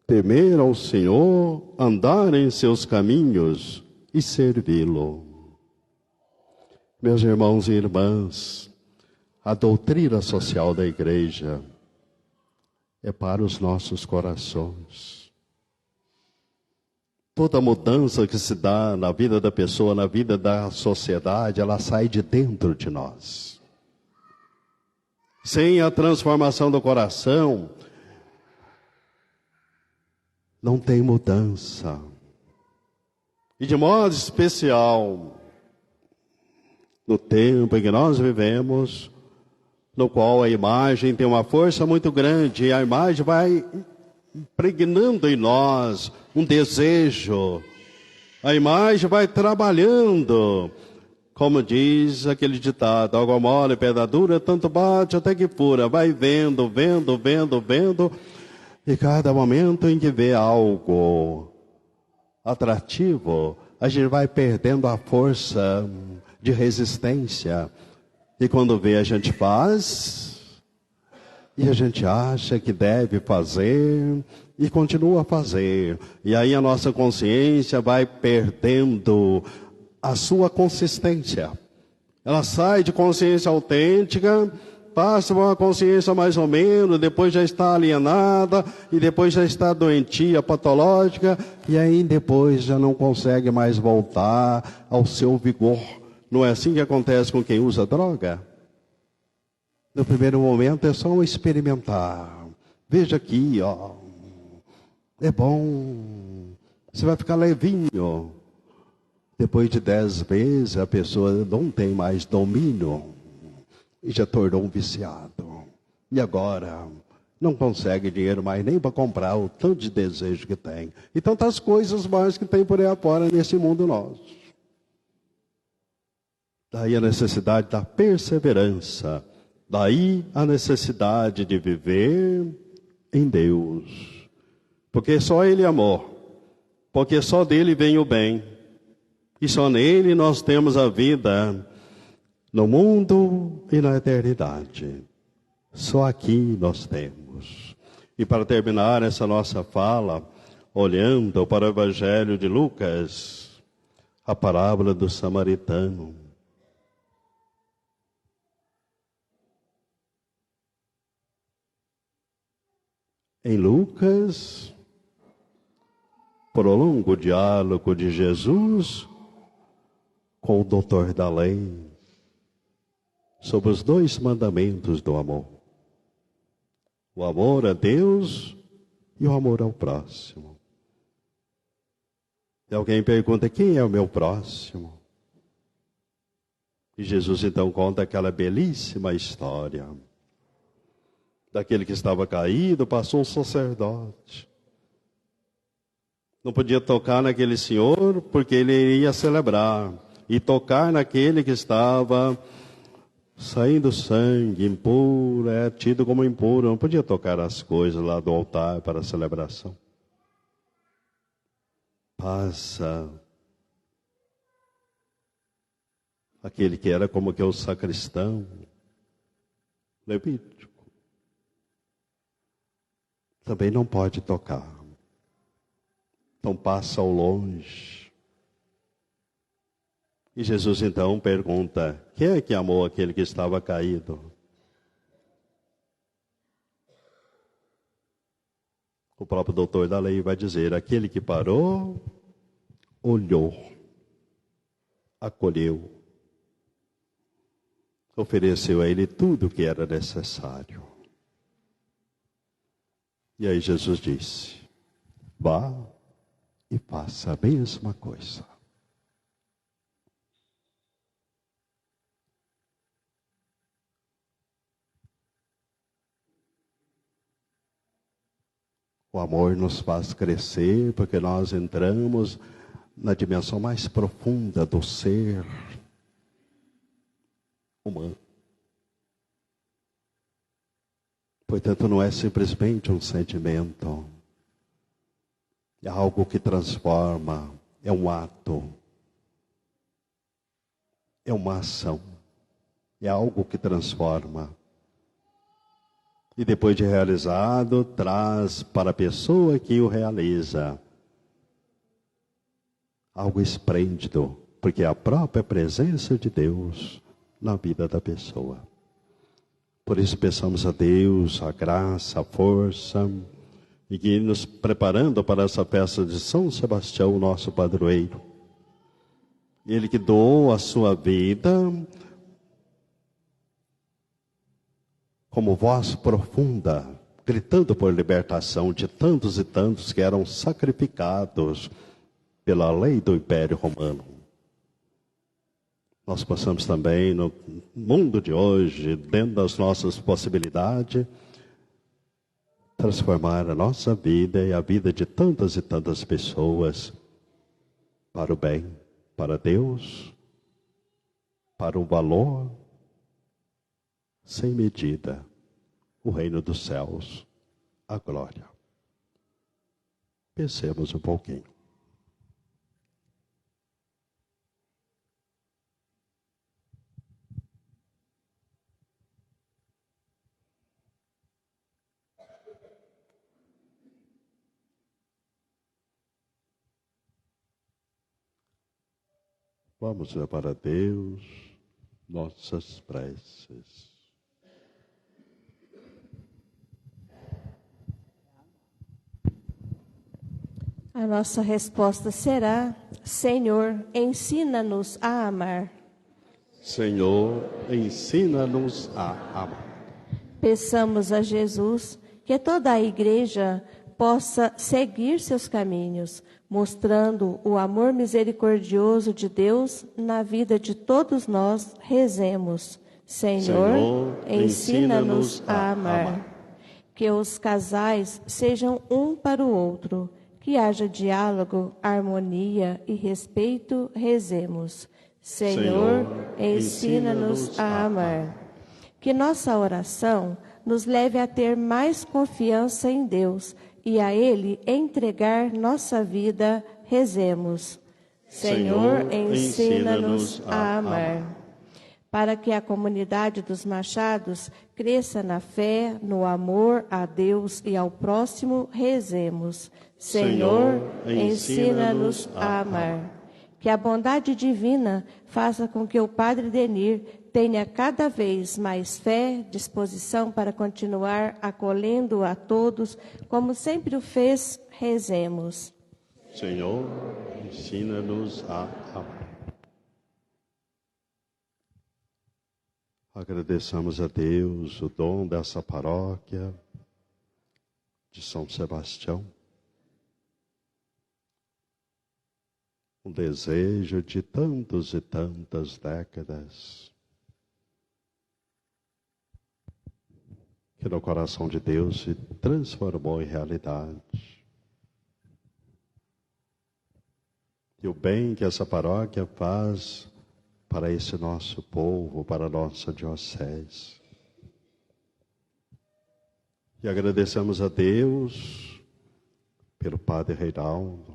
Temer ao Senhor, andar em seus caminhos e servi-lo. Meus irmãos e irmãs, a doutrina social da igreja é para os nossos corações. Toda mudança que se dá na vida da pessoa, na vida da sociedade, ela sai de dentro de nós. Sem a transformação do coração, não tem mudança. E de modo especial, no tempo em que nós vivemos, no qual a imagem tem uma força muito grande, e a imagem vai impregnando em nós um desejo. A imagem vai trabalhando, como diz aquele ditado: água mole, pedra dura, tanto bate até que fura. Vai vendo, vendo, vendo, vendo, e cada momento em que vê algo atrativo, a gente vai perdendo a força de resistência. E quando vê, a gente faz, e a gente acha que deve fazer, e continua a fazer. E aí a nossa consciência vai perdendo a sua consistência. Ela sai de consciência autêntica, passa por uma consciência mais ou menos, depois já está alienada, e depois já está doentia, patológica, e aí depois já não consegue mais voltar ao seu vigor. Não é assim que acontece com quem usa droga? No primeiro momento é só experimentar. Veja aqui, ó. É bom. Você vai ficar levinho. Depois de 10 vezes, a pessoa não tem mais domínio. E já tornou um viciado. E agora? não consegue dinheiro mais nem para comprar o tanto de desejo que tem. E tantas coisas mais que tem por aí afora nesse mundo nosso. Daí a necessidade da perseverança. Daí a necessidade de viver em Deus. Porque só Ele é amor. Porque só dele vem o bem. E só nele nós temos a vida no mundo e na eternidade. Só aqui nós temos. E para terminar essa nossa fala, olhando para o Evangelho de Lucas, a parábola do samaritano. Em Lucas, prolonga o diálogo de Jesus com o doutor da lei sobre os 2 mandamentos do amor. O amor a Deus e o amor ao próximo. E alguém pergunta, quem é o meu próximo? E Jesus então conta aquela belíssima história. Daquele que estava caído, passou um sacerdote. Não podia tocar naquele senhor, porque ele iria celebrar. E tocar naquele que estava saindo sangue, impuro, tido como impuro. Não podia tocar as coisas lá do altar para a celebração. Passa aquele que era como que o sacristão, Levítico. Também não pode tocar. Então passa ao longe. E Jesus então pergunta, quem é que amou aquele que estava caído? O próprio doutor da lei vai dizer, aquele que parou, olhou, acolheu, ofereceu a ele tudo o que era necessário. E aí Jesus disse, vá e faça a mesma coisa. O amor nos faz crescer porque nós entramos na dimensão mais profunda do ser humano. Portanto, não é simplesmente um sentimento. É algo que transforma, é um ato, é uma ação, é algo que transforma. E depois de realizado, traz para a pessoa que o realiza algo esplêndido, porque é a própria presença de Deus na vida da pessoa. Por isso peçamos a Deus a graça, a força, e que nos preparando para essa festa de São Sebastião, nosso padroeiro. Ele que doou a sua vida como voz profunda, gritando por libertação de tantos e tantos que eram sacrificados pela lei do Império Romano. Nós possamos também, no mundo de hoje, dentro das nossas possibilidades, transformar a nossa vida e a vida de tantas e tantas pessoas para o bem, para Deus, para um valor sem medida, o reino dos céus, a glória. Pensemos um pouquinho. Vamos levar a Deus nossas preces. A nossa resposta será: Senhor, ensina-nos a amar. Senhor, ensina-nos a amar. Peçamos a Jesus que toda a igreja possa seguir seus caminhos, mostrando o amor misericordioso de Deus na vida de todos nós. Rezemos. Senhor, ensina-nos a amar. que os casais sejam um para o outro, que haja diálogo, harmonia e respeito, rezemos. Senhor, ensina-nos a amar. Que nossa oração nos leve a ter mais confiança em Deus e a Ele entregar nossa vida, rezemos. Senhor, ensina-nos a amar. Para que a comunidade dos Machados cresça na fé, no amor a Deus e ao próximo, rezemos. Senhor, ensina-nos a amar. Que a bondade divina faça com que o Padre Denir tenha cada vez mais fé, disposição para continuar acolhendo a todos, como sempre o fez, rezemos. Senhor, ensina-nos a amar. Agradeçamos a Deus o dom dessa paróquia de São Sebastião. Um desejo de tantos e tantas décadas que no coração de Deus se transformou em realidade. E o bem que essa paróquia faz para esse nosso povo, para a nossa diocese. E agradecemos a Deus pelo Padre Reinaldo,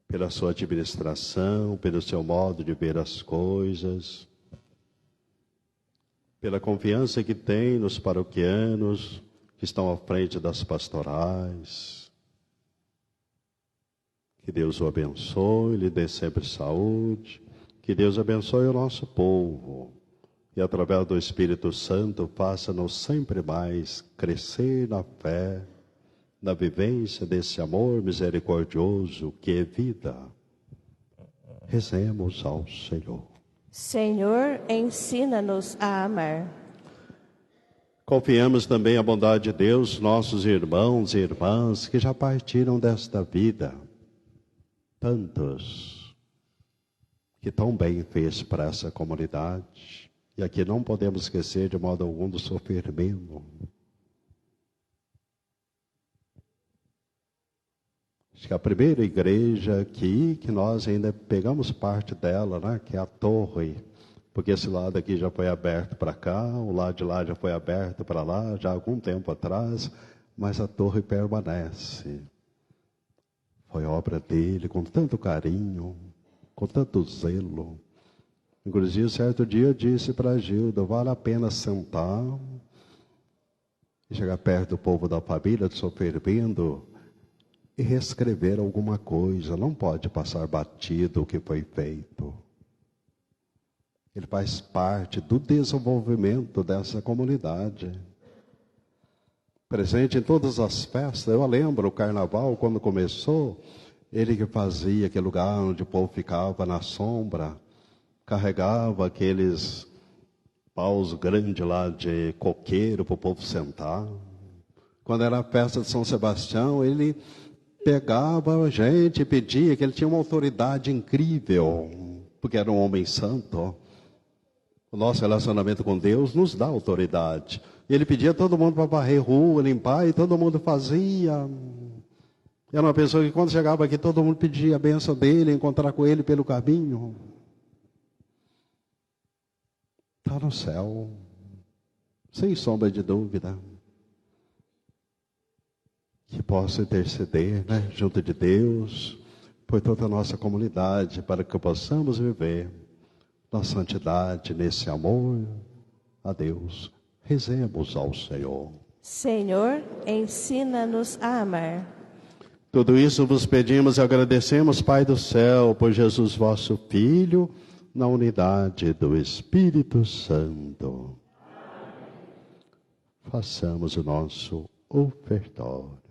pela sua administração, pelo seu modo de ver as coisas, pela confiança que tem nos paroquianos que estão à frente das pastorais. Que Deus o abençoe, lhe dê sempre saúde. Que Deus abençoe o nosso povo. E através do Espírito Santo, faça-nos sempre mais crescer na fé, na vivência desse amor misericordioso que é vida. Rezemos ao Senhor. Senhor, ensina-nos a amar. Confiamos também a bondade de Deus, nossos irmãos e irmãs que já partiram desta vida. Tantos que tão bem fez para essa comunidade. E aqui não podemos esquecer de modo algum do sofrimento. Acho que a primeira igreja aqui, que nós ainda pegamos parte dela, né, que é a torre, porque esse lado aqui já foi aberto para cá, o lado de lá já foi aberto para lá, já há algum tempo atrás, mas a torre permanece. Foi obra dele, com tanto carinho, com tanto zelo. Inclusive, certo dia eu disse para a Gilda, vale a pena sentar e chegar perto do povo da família, de Sofervindo, e reescrever alguma coisa. Não pode passar batido o que foi feito. Ele faz parte do desenvolvimento dessa comunidade. Presente em todas as festas. Eu lembro o carnaval, quando começou, ele que fazia aquele lugar onde o povo ficava na sombra, carregava aqueles paus grandes lá de coqueiro para o povo sentar. Quando era a festa de São Sebastião, ele pegava a gente e pedia, que ele tinha uma autoridade incrível, porque era um homem santo. O nosso relacionamento com Deus nos dá autoridade. Ele pedia todo mundo para varrer rua, limpar, e todo mundo fazia. Era uma pessoa que quando chegava aqui, todo mundo pedia a bênção dele, encontrar com ele pelo caminho. Está no céu, sem sombra de dúvida. Que possa interceder, né, junto de Deus, por toda a nossa comunidade, para que possamos viver na santidade, nesse amor a Deus. Rezemos ao Senhor. Senhor, ensina-nos a amar. Tudo isso vos pedimos e agradecemos, Pai do céu, por Jesus vosso Filho, na unidade do Espírito Santo. Façamos o nosso ofertório.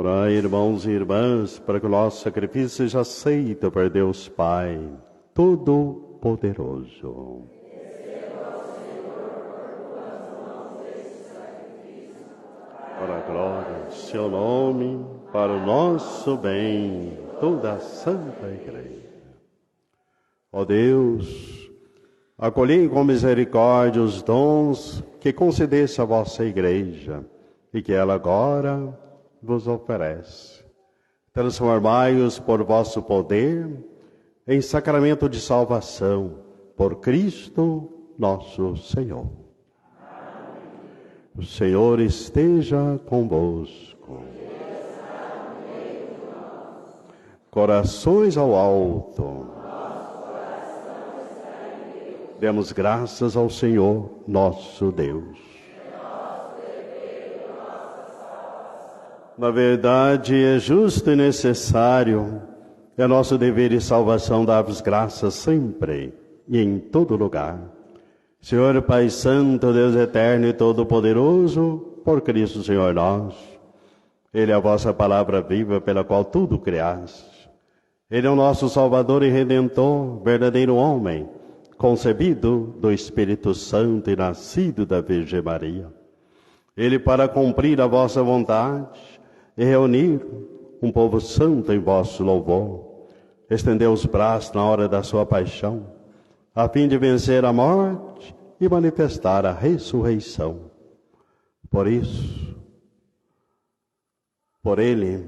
Orai, irmãos e irmãs, para que o nosso sacrifício seja aceito por Deus Pai Todo-Poderoso. Para a glória do seu nome, para o nosso bem, toda a Santa Igreja. Ó Deus, acolhei com misericórdia os dons que concedesse à vossa Igreja e que ela agora vos oferece. Transformai-os por vosso poder em sacramento de salvação, por Cristo nosso Senhor. O Senhor esteja convosco. Corações ao alto. Demos graças ao Senhor, nosso Deus. Na verdade, é justo e necessário, é nosso dever e salvação dar-vos graças sempre e em todo lugar. Senhor Pai Santo, Deus Eterno e Todo-Poderoso, por Cristo Senhor nosso, Ele é a vossa palavra viva pela qual tudo criaste. Ele é o nosso Salvador e Redentor, verdadeiro homem, concebido do Espírito Santo e nascido da Virgem Maria. Ele, para cumprir a vossa vontade e reunir um povo santo em vosso louvor, estendeu os braços na hora da sua paixão, a fim de vencer a morte e manifestar a ressurreição. Por isso, por ele,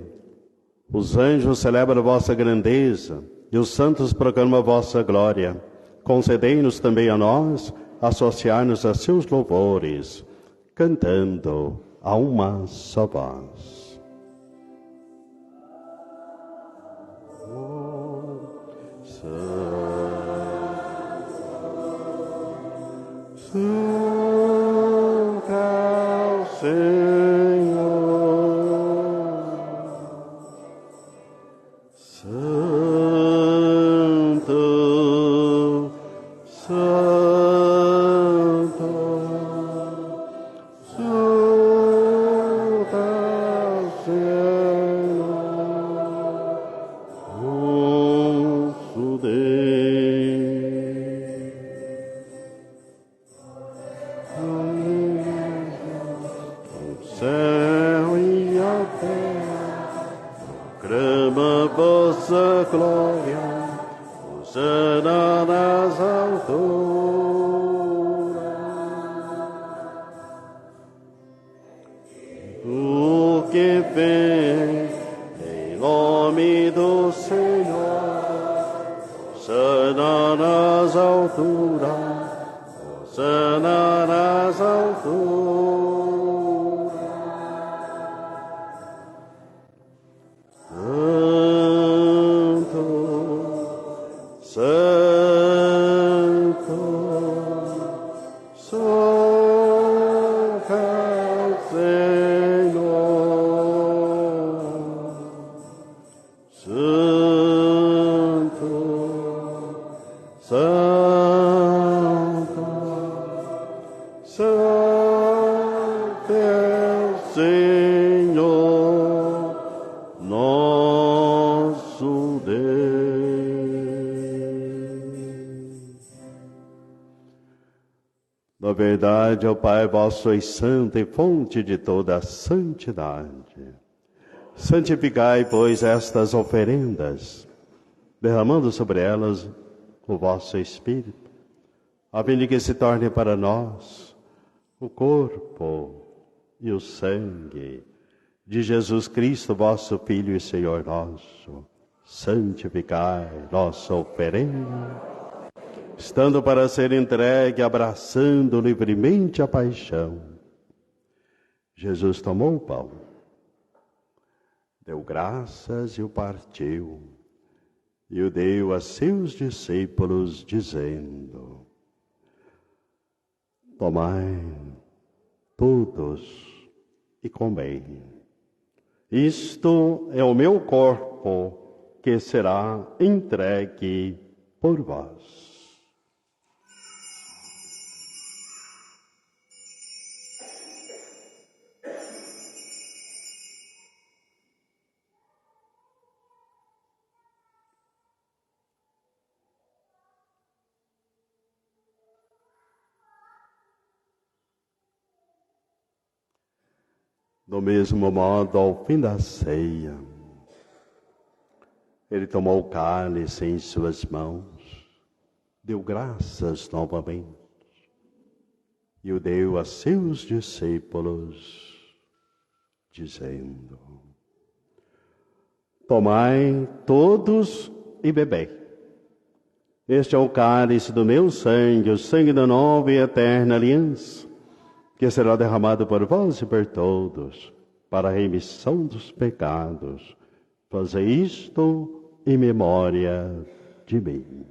os anjos celebram a vossa grandeza e os santos proclamam a vossa glória. Concedei-nos também a nós associar-nos a seus louvores, cantando a uma só voz. Santo é o Senhor, Santo, Santo, Santo é o Senhor, nosso Deus. Céu e a terra proclama vossa glória, hosana nas alturas. O que vem em nome do Senhor, hosana nas alturas, hosana nas alturas. Na verdade, ó Pai, vós sois santo e fonte de toda a santidade. Santificai, pois, estas oferendas, derramando sobre elas o vosso Espírito, a fim de que se torne para nós o corpo e o sangue de Jesus Cristo, vosso Filho e Senhor nosso. Santificai nossa oferenda, estando para ser entregue, abraçando livremente a paixão. Jesus tomou o pão, deu graças e o partiu, e o deu a seus discípulos, dizendo: tomai todos e comei. Isto é o meu corpo, que será entregue por vós. Do mesmo modo, ao fim da ceia, ele tomou o cálice em suas mãos, deu graças novamente e o deu a seus discípulos, dizendo: tomai todos e bebei. Este é o cálice do meu sangue, o sangue da nova e eterna aliança, que será derramado por vós e por todos, para a remissão dos pecados. Fazei isto em memória de mim.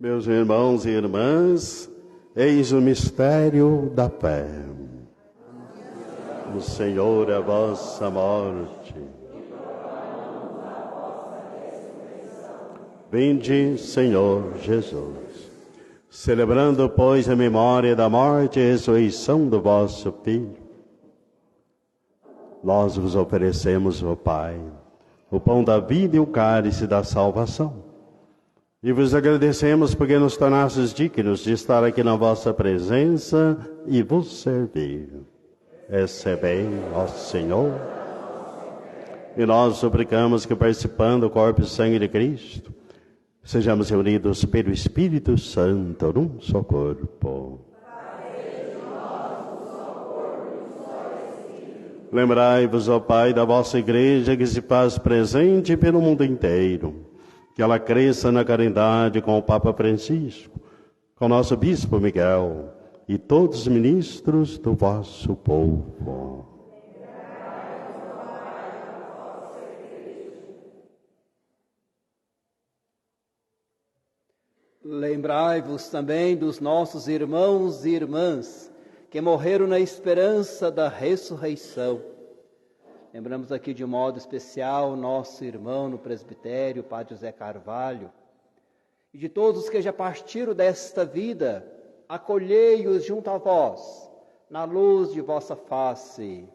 Meus irmãos e irmãs, eis o mistério da fé. O Senhor é a vossa morte. Vinde, Senhor Jesus. Celebrando, pois, a memória da morte e ressurreição do vosso Filho, nós vos oferecemos, ó Pai, o pão da vida e o cálice da salvação. E vos agradecemos porque nos tornastes dignos de estar aqui na vossa presença e vos servir. Recebei, ó Senhor. E nós suplicamos que, participando do corpo e sangue de Cristo, sejamos reunidos pelo Espírito Santo num só corpo. Lembrai-vos, ó Pai, da vossa Igreja que se faz presente pelo mundo inteiro. Que ela cresça na caridade com o Papa Francisco, com o nosso Bispo Miguel e todos os ministros do vosso povo. Lembrai-vos também dos nossos irmãos e irmãs que morreram na esperança da ressurreição. Lembramos aqui de modo especial nosso irmão no presbitério, Padre José Carvalho, e de todos que já partiram desta vida, acolhei-os junto a vós, na luz de vossa face.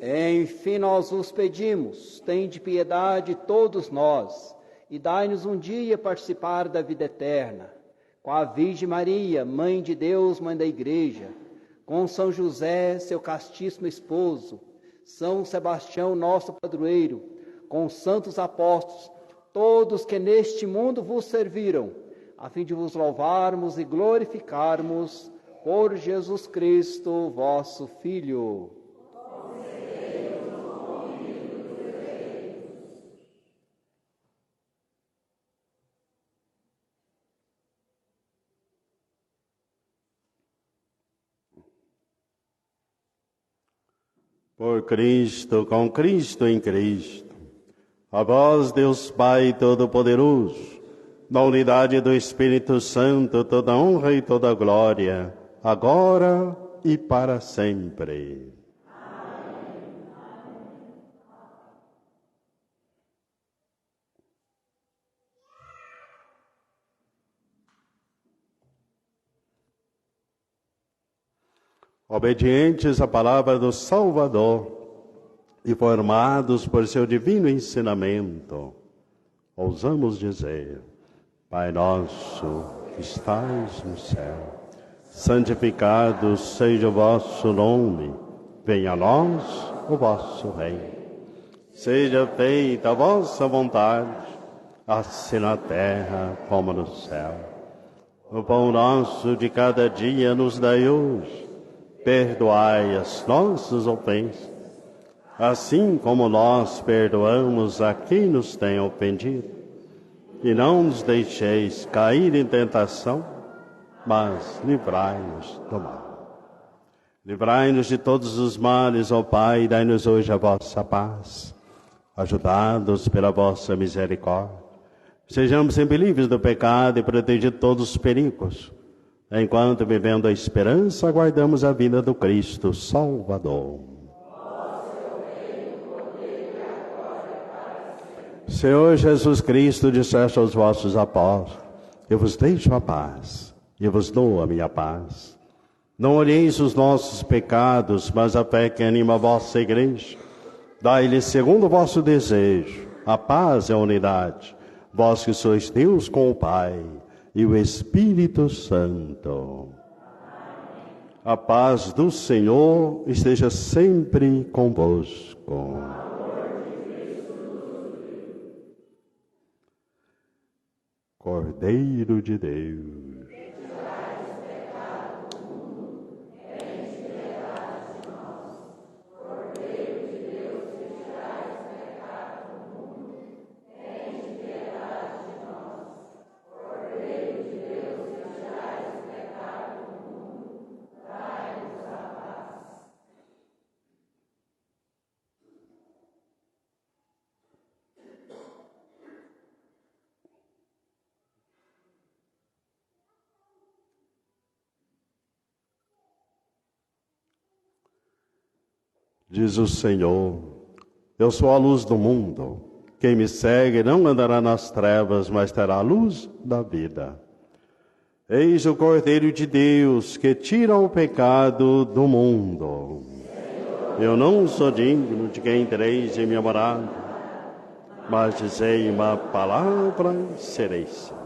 Enfim, nós vos pedimos, tende piedade todos nós, e dai-nos um dia participar da vida eterna, com a Virgem Maria, Mãe de Deus, Mãe da Igreja, com São José, seu castíssimo esposo, São Sebastião, nosso padroeiro, com os santos apóstolos, todos que neste mundo vos serviram, a fim de vos louvarmos e glorificarmos por Jesus Cristo, vosso Filho. Por Cristo, com Cristo em Cristo, a vós, Deus Pai Todo-Poderoso, na unidade do Espírito Santo, toda honra e toda glória, agora e para sempre. Obedientes à palavra do Salvador e formados por seu divino ensinamento, ousamos dizer: Pai nosso que estais no céu, santificado seja o vosso nome, venha a nós o vosso reino. Seja feita a vossa vontade, assim na terra como no céu. O pão nosso de cada dia nos dai hoje. Perdoai as nossas ofensas, assim como nós perdoamos a quem nos tem ofendido. E não nos deixeis cair em tentação, mas livrai-nos do mal. Livrai-nos de todos os males, ó Pai, e dai-nos hoje a vossa paz. Ajudados pela vossa misericórdia, sejamos sempre livres do pecado e protegidos de todos os perigos, enquanto, vivendo a esperança, aguardamos a vinda do Cristo Salvador. Senhor Jesus Cristo, disseste aos vossos apóstolos: eu vos deixo a paz, eu vos dou a minha paz. Não olheis os nossos pecados, mas a fé que anima a vossa igreja. Dai-lhe, segundo o vosso desejo, a paz e a unidade, vós que sois Deus com o Pai e o Espírito Santo. A paz do Senhor esteja sempre convosco. Cordeiro de Deus. Diz o Senhor: eu sou a luz do mundo. Quem me segue não andará nas trevas, mas terá a luz da vida. Eis o Cordeiro de Deus, que tira o pecado do mundo. Eu não sou digno de que entreis em minha morada, mas dizei uma palavra e serei salvo.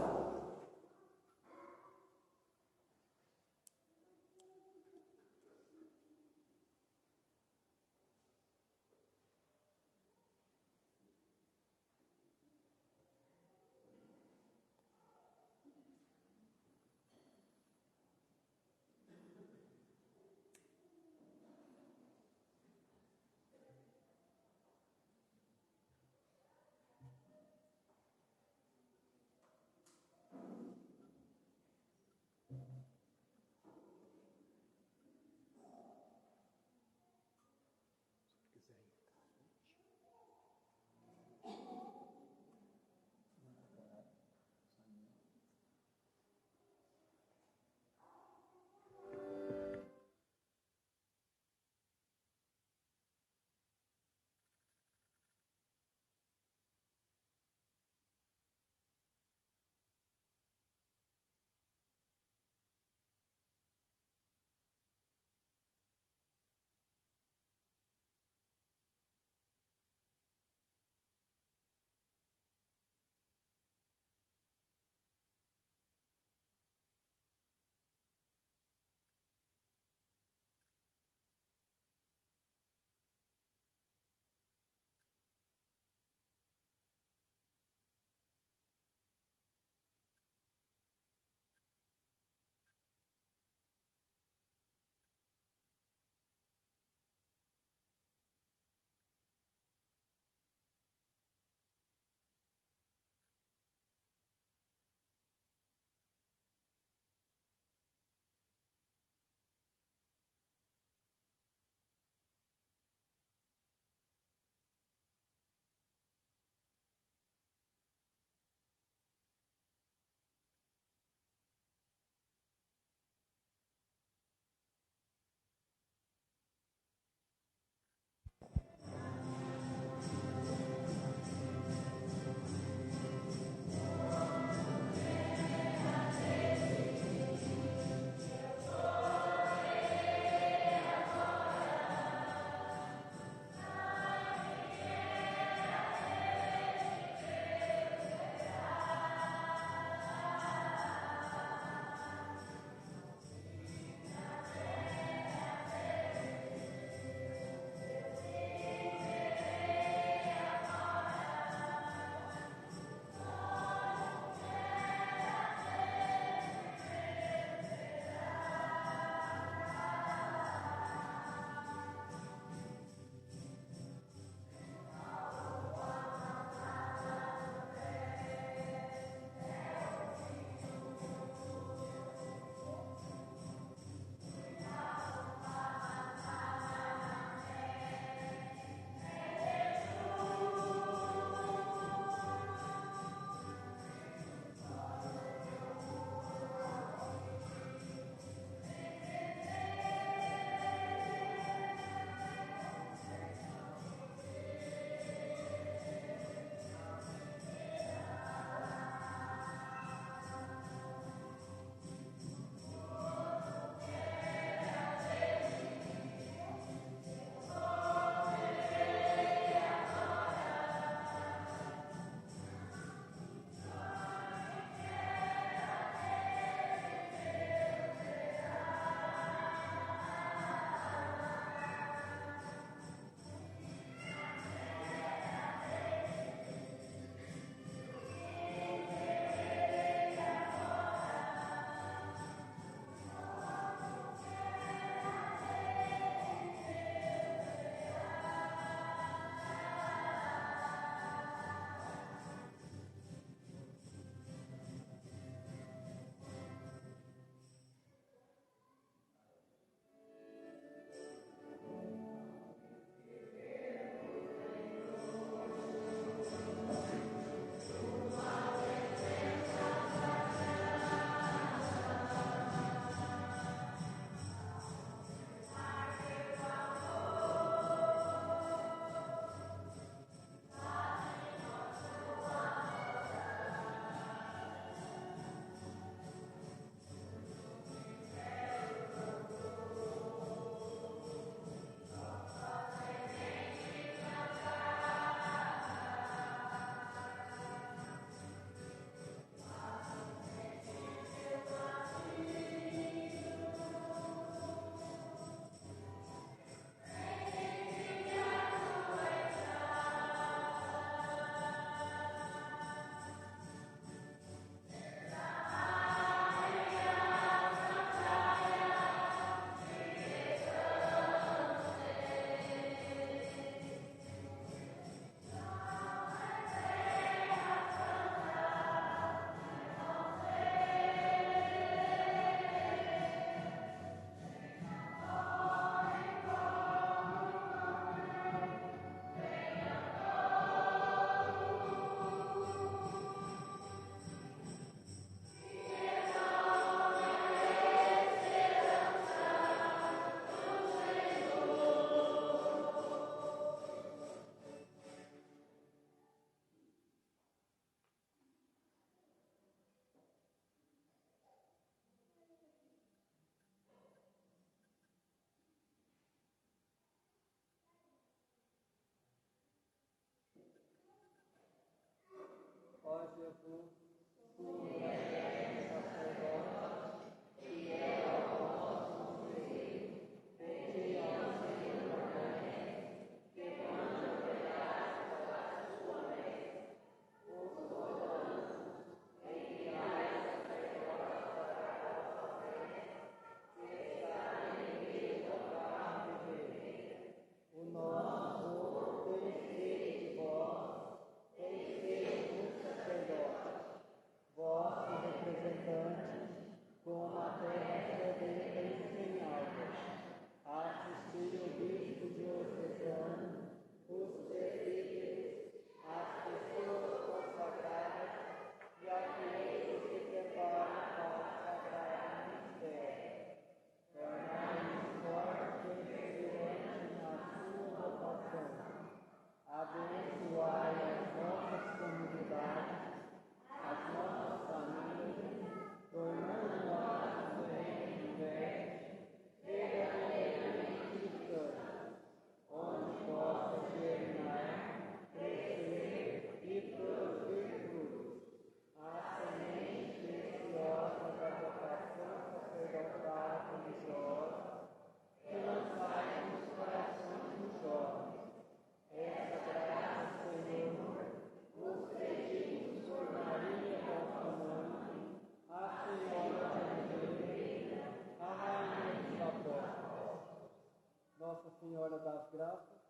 Nossa Senhora das Graças,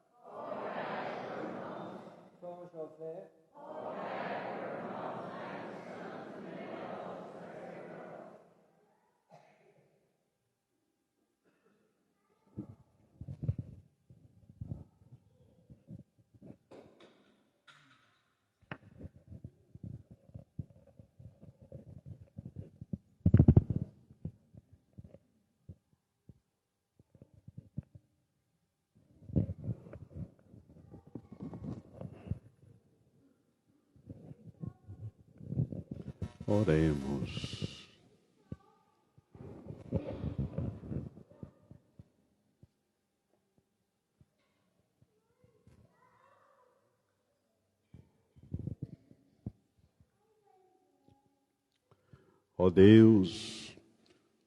São José, Oremos. Ó Deus,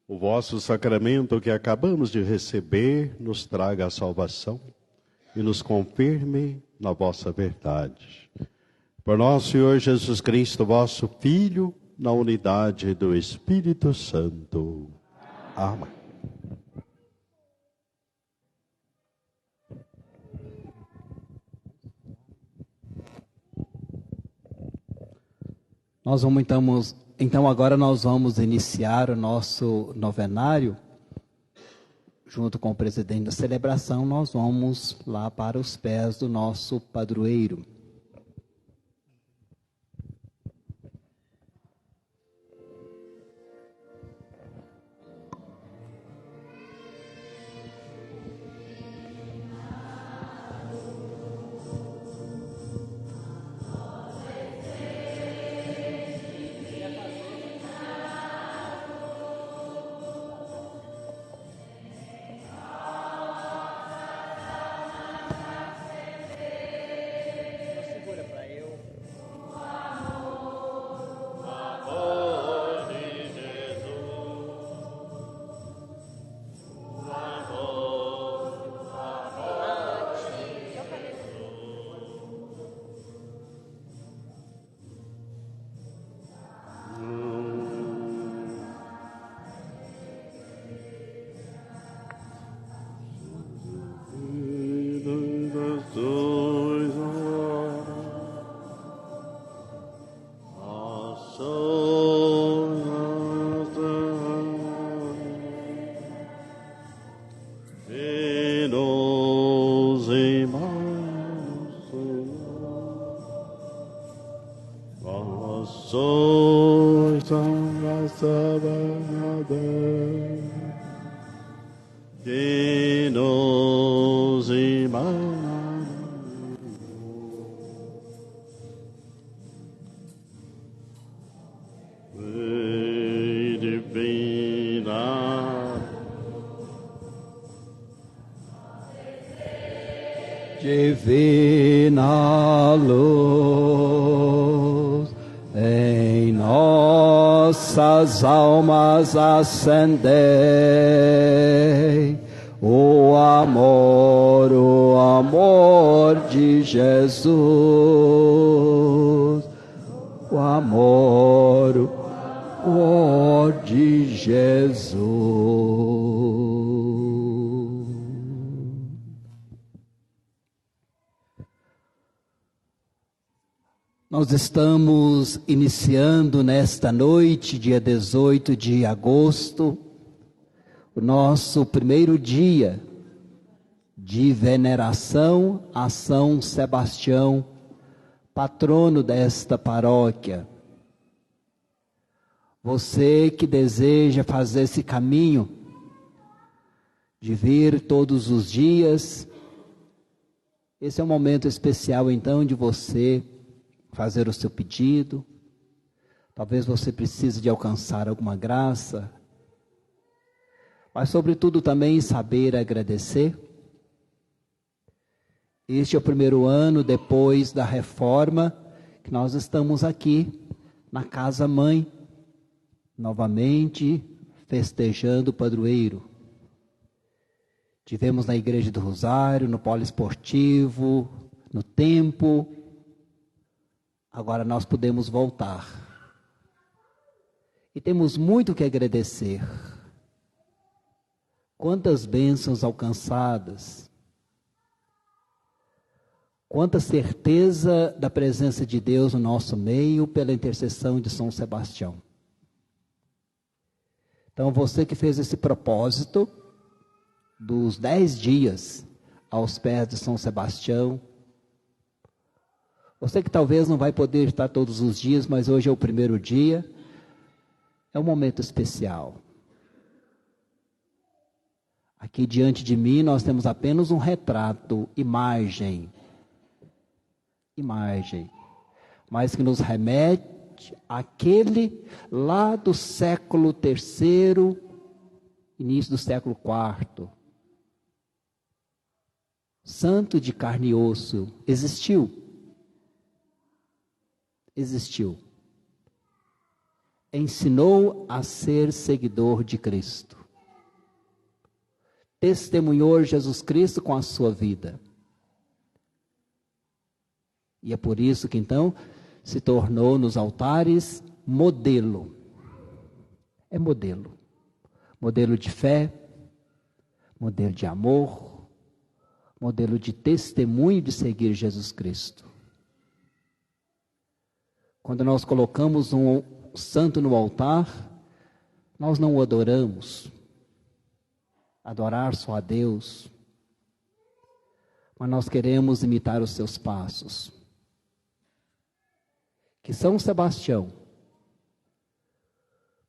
o vosso sacramento que acabamos de receber nos traga a salvação e nos confirme na vossa verdade. Por nosso Senhor Jesus Cristo, vosso Filho, na unidade do Espírito Santo. Amém. Então agora nós vamos iniciar o nosso novenário. Junto com o presidente da celebração, nós vamos lá para os pés do nosso padroeiro. Que nos emana. Divina luz, Em nossas almas acendei o amor de Jesus, o amor de Jesus. Nós estamos iniciando nesta noite, dia 18 de agosto, o nosso primeiro dia de veneração a São Sebastião, patrono desta paróquia. Você que deseja fazer esse caminho, de vir todos os dias, esse é um momento especial então de você fazer o seu pedido. Talvez você precise de alcançar alguma graça, mas sobretudo também saber agradecer. Este é o primeiro ano depois da reforma que nós estamos aqui na Casa Mãe, novamente festejando o padroeiro. Tivemos na Igreja do Rosário, no Poliesportivo, no Tempo. Agora nós podemos voltar. E temos muito que agradecer. Quantas bênçãos alcançadas. Quanta certeza da presença de Deus no nosso meio pela intercessão de São Sebastião. Então você que fez esse propósito dos 10 dias aos pés de São Sebastião, você que talvez não vai poder estar todos os dias, mas hoje é o primeiro dia, é um momento especial. Aqui diante de mim nós temos apenas um retrato, imagem, mas que nos remete àquele lá do século III, início do século IV. Santo de carne e osso, existiu. Ensinou a ser seguidor de Cristo. Testemunhou Jesus Cristo com a sua vida. E é por isso que então se tornou nos altares modelo. É modelo. Modelo de fé, modelo de amor, modelo de testemunho de seguir Jesus Cristo. Quando nós colocamos um santo no altar, nós não o adoramos. Adorar só a Deus. Mas nós queremos imitar os seus passos. Que São Sebastião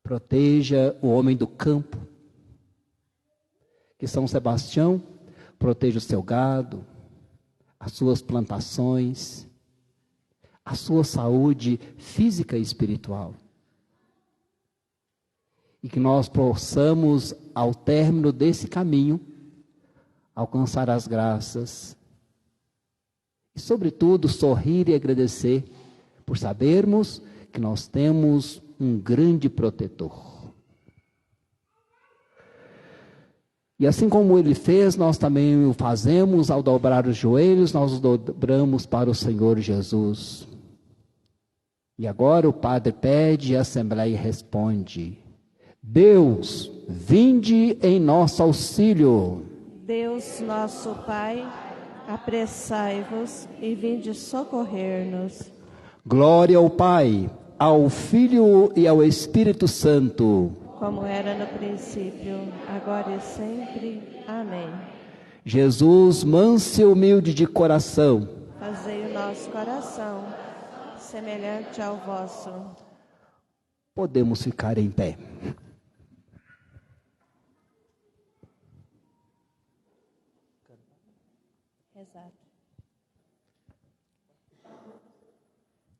proteja o homem do campo. Que São Sebastião proteja o seu gado, as suas plantações, a sua saúde física e espiritual. E que nós possamos, ao término desse caminho, alcançar as graças e, sobretudo, sorrir e agradecer por sabermos que nós temos um grande protetor. E assim como ele fez, nós também o fazemos ao dobrar os joelhos, nós os dobramos para o Senhor Jesus. E agora o Padre pede e a Assembleia responde: Deus, vinde em nosso auxílio. Deus, nosso Pai, apressai-vos e vinde socorrer-nos. Glória ao Pai, ao Filho e ao Espírito Santo. Como era no princípio, agora e sempre. Amém. Jesus, manso e humilde de coração, Fazei o nosso coração semelhante ao vosso. podemos ficar em pé.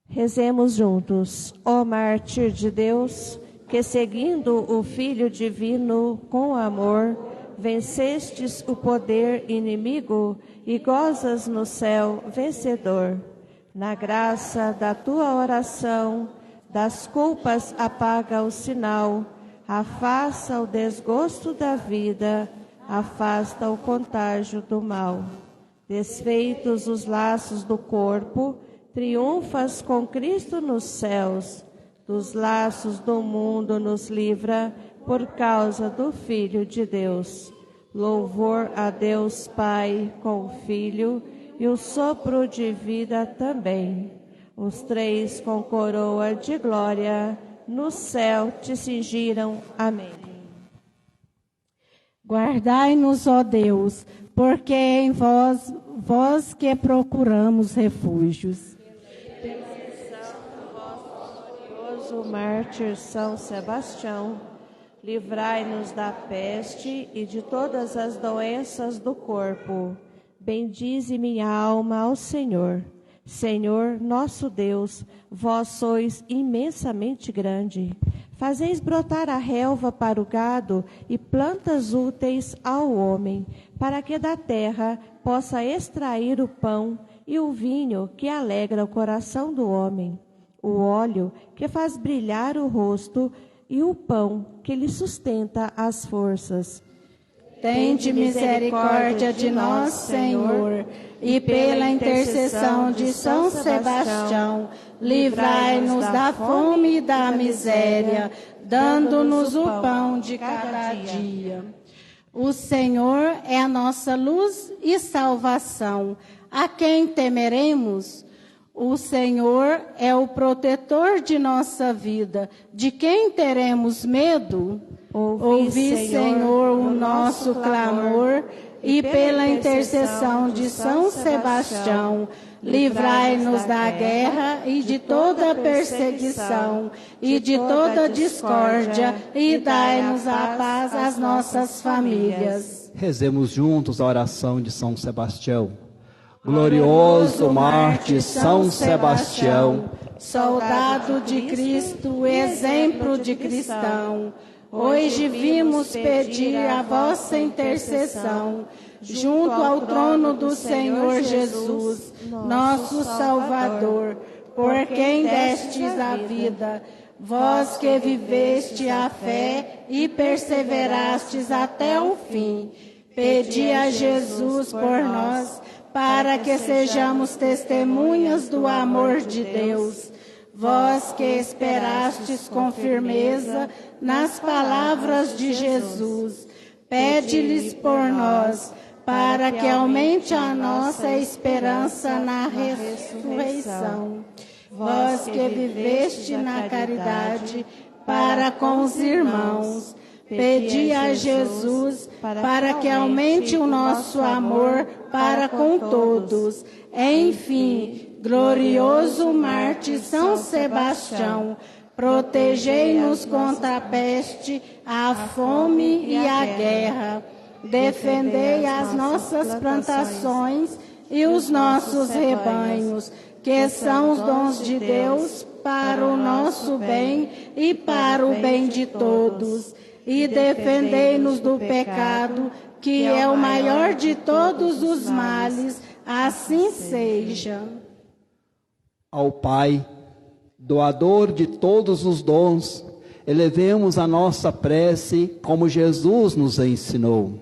Rezemos juntos. Ó mártir de Deus, que seguindo o Filho Divino com amor, vencestes o poder inimigo e gozas no céu vencedor. Na graça da tua oração, Das culpas apaga o sinal, afasta o desgosto da vida, afasta o contágio do mal. Desfeitos os laços do corpo, triunfas com Cristo nos céus. Dos laços do mundo nos livra, por causa do Filho de Deus. Louvor a Deus Pai com o Filho e o sopro de vida também. Os três com coroa de glória no céu te cingiram. Amém. Guardai-nos, ó Deus, porque em vós que procuramos refúgios. Pela missão do vosso glorioso mártir São Sebastião, livrai-nos da peste e de todas as doenças do corpo. Bendize minha alma ao Senhor. Senhor, nosso Deus, vós sois imensamente grande. Fazeis brotar a relva para o gado e plantas úteis ao homem, para que da terra possa extrair o pão e o vinho que alegra o coração do homem, o óleo que faz brilhar o rosto e o pão que lhe sustenta as forças. Tende misericórdia de nós, Senhor, e pela intercessão de São Sebastião, livrai-nos da fome e da miséria, dando-nos o pão de cada dia. O Senhor é a nossa luz e salvação. A quem temeremos? O Senhor é o protetor de nossa vida. De quem teremos medo? Ouvi, Senhor, o nosso clamor, e pela intercessão de São Sebastião, livrai-nos da guerra e de toda perseguição e de toda discórdia, e dai-nos a paz às nossas famílias. Rezemos juntos a oração de São Sebastião. Glorioso mártir São Sebastião, soldado de Cristo, exemplo de cristão, hoje vimos pedir a vossa intercessão junto ao trono do Senhor Jesus, nosso Salvador, por quem destes a vida, vós que viveste a fé e perseverastes até o fim. Pedi a Jesus por nós, para que sejamos testemunhas do amor de Deus. Vós que esperastes com firmeza nas palavras de Jesus, pede-lhes por nós, para que aumente a nossa esperança na ressurreição. Vós que viveste na caridade para com os irmãos, pedi a Jesus para que aumente o nosso amor para com todos. Enfim, glorioso mártir São Sebastião, protegei-nos contra a peste, a fome e a guerra. Defendei as nossas plantações e os nossos rebanhos, que são os dons de Deus para o nosso bem e para o bem de todos. E defendei-nos do pecado, que é o maior de todos os males. Assim seja. Ao Pai, doador de todos os dons, elevemos a nossa prece como Jesus nos ensinou.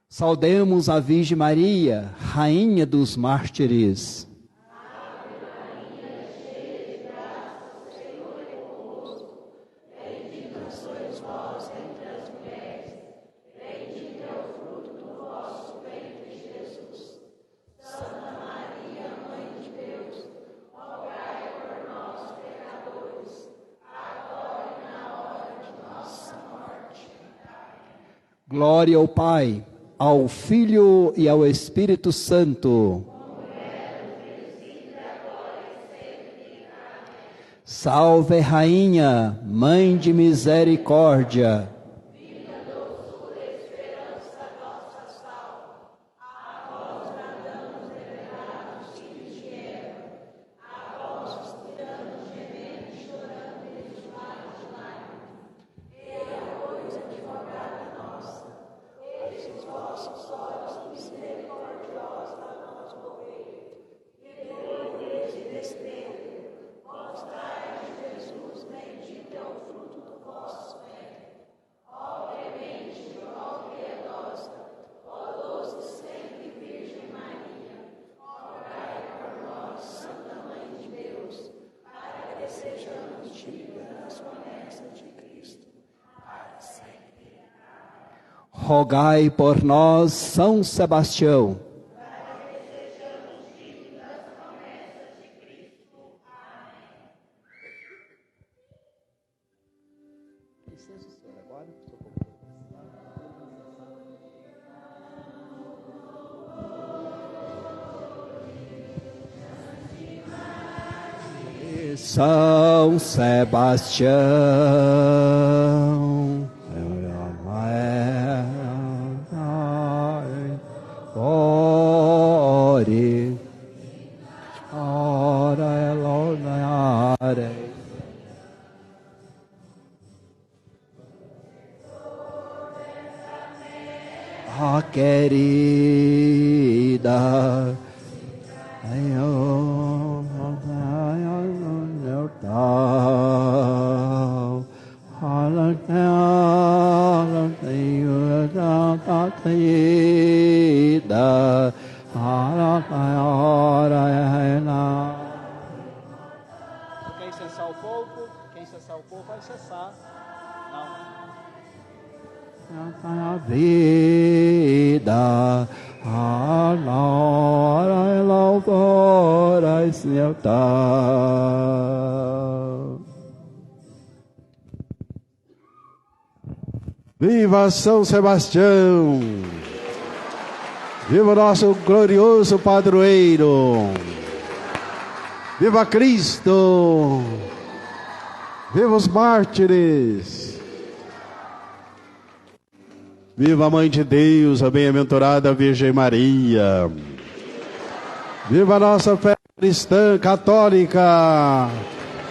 Saudemos a Virgem Maria, Rainha dos Mártires. Ave Maria, cheia de graça, o Senhor é convosco. Bendita sois vós entre as mulheres, bendito é o fruto do vosso ventre, Jesus. Santa Maria, Mãe de Deus, rogai por nós, pecadores, agora e na hora de nossa morte. Glória ao Pai, ao Filho e ao Espírito Santo. Salve, Rainha, Mãe de Misericórdia. Rogai por nós, São Sebastião. São Sebastião, ore, ora elonare. Ah, querida, quem cessar o fogo, vai cessar. Não. A vida, a hora e louvor a exaltar. Viva São Sebastião! Viva o nosso glorioso padroeiro! Viva Cristo! Viva os mártires! Viva a Mãe de Deus, a bem-aventurada Virgem Maria! Viva a nossa fé cristã católica!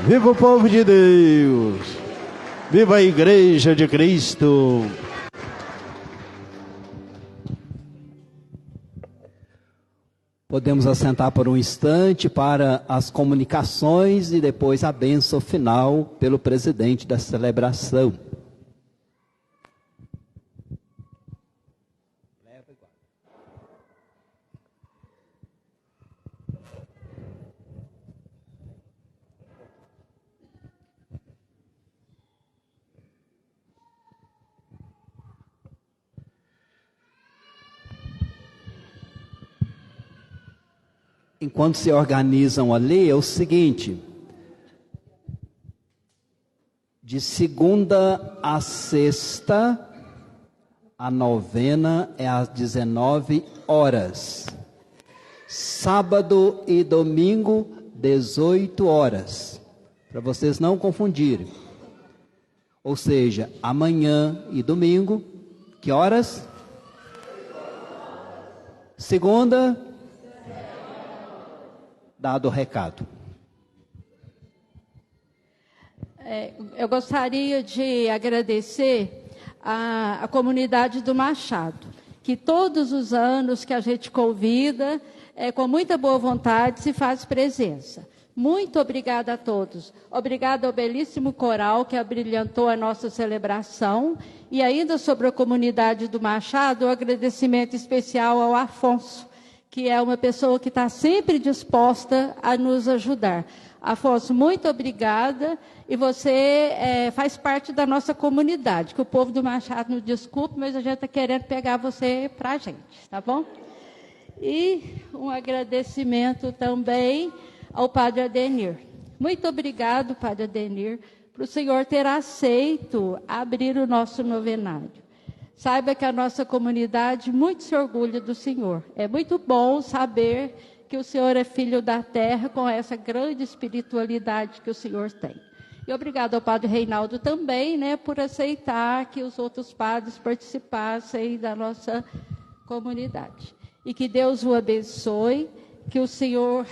Viva o povo de Deus! Viva a Igreja de Cristo! Podemos assentar por um instante para as comunicações e depois a bênção final pelo presidente da celebração. Enquanto se organizam ali, é o seguinte: de segunda a sexta, a novena é às 19 horas. Sábado e domingo, 18 horas. Para vocês não confundirem. Ou seja, amanhã e domingo, que horas? Segunda, dado o recado. Eu gostaria de agradecer a comunidade do Machado, que todos os anos que a gente convida, com muita boa vontade, se faz presença. Muito obrigada a todos. Obrigada ao belíssimo coral que abrilhantou a nossa celebração. E ainda sobre a comunidade do Machado, um agradecimento especial ao Afonso, que é uma pessoa que está sempre disposta a nos ajudar. Afonso, muito obrigada. E você faz parte da nossa comunidade, que o povo do Machado nos desculpe, mas a gente está querendo pegar você para a gente, tá bom? E um agradecimento também ao Padre Adenir. Muito obrigado, Padre Adenir, para o senhor ter aceito abrir o nosso novenário. saiba que a nossa comunidade muito se orgulha do senhor. É muito bom saber que o senhor é filho da terra com essa grande espiritualidade que o senhor tem. E obrigado ao padre Reinaldo também, né, por aceitar que os outros padres participassem da nossa comunidade. E que Deus o abençoe, que o senhor,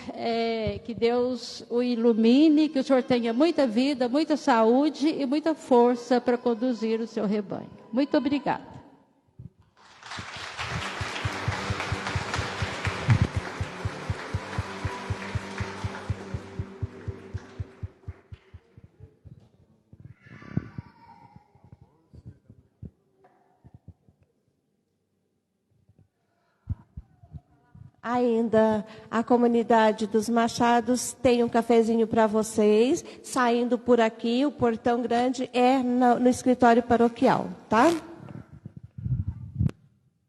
que Deus o ilumine, que o senhor tenha muita vida, muita saúde e muita força para conduzir o seu rebanho. Muito obrigada. Ainda a comunidade dos Machados tem um cafezinho para vocês. Saindo por aqui, o portão grande é no escritório paroquial, tá?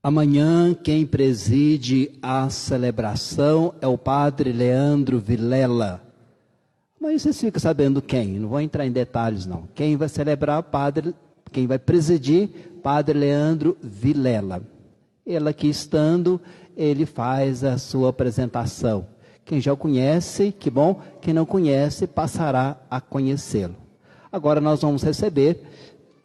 Amanhã, quem preside a celebração é o padre Leandro Vilela. Mas vocês ficam sabendo quem, não vou entrar em detalhes não. Quem vai celebrar, quem vai presidir, padre Leandro Vilela. Ele aqui estando, ele faz a sua apresentação. Quem já o conhece, que bom. Quem não conhece, passará a conhecê-lo. Agora nós vamos receber,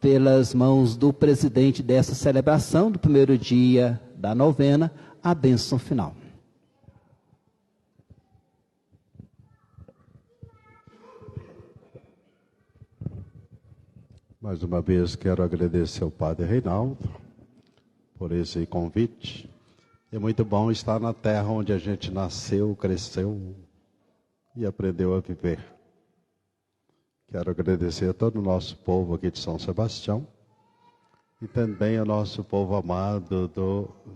pelas mãos do presidente dessa celebração, do primeiro dia da novena, a bênção final. Mais uma vez quero agradecer ao padre Reinaldo por esse convite. É muito bom estar na terra onde a gente nasceu, cresceu e aprendeu a viver. Quero agradecer a todo o nosso povo aqui de São Sebastião e também ao nosso povo amado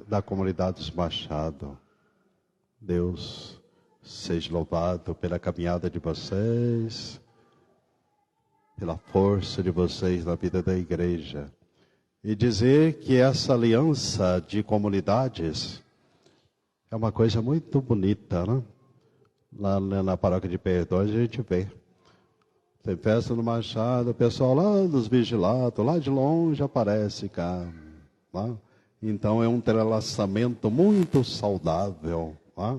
da comunidade dos Machado. Deus seja louvado pela caminhada de vocês, pela força de vocês na vida da igreja. E dizer que essa aliança de comunidades é uma coisa muito bonita, né? Lá na paróquia de Perdões a gente vê. Tem festa no Machado, o pessoal lá dos Vigilatos, lá de longe aparece cá. Né? Então é um entrelaçamento muito saudável. Né?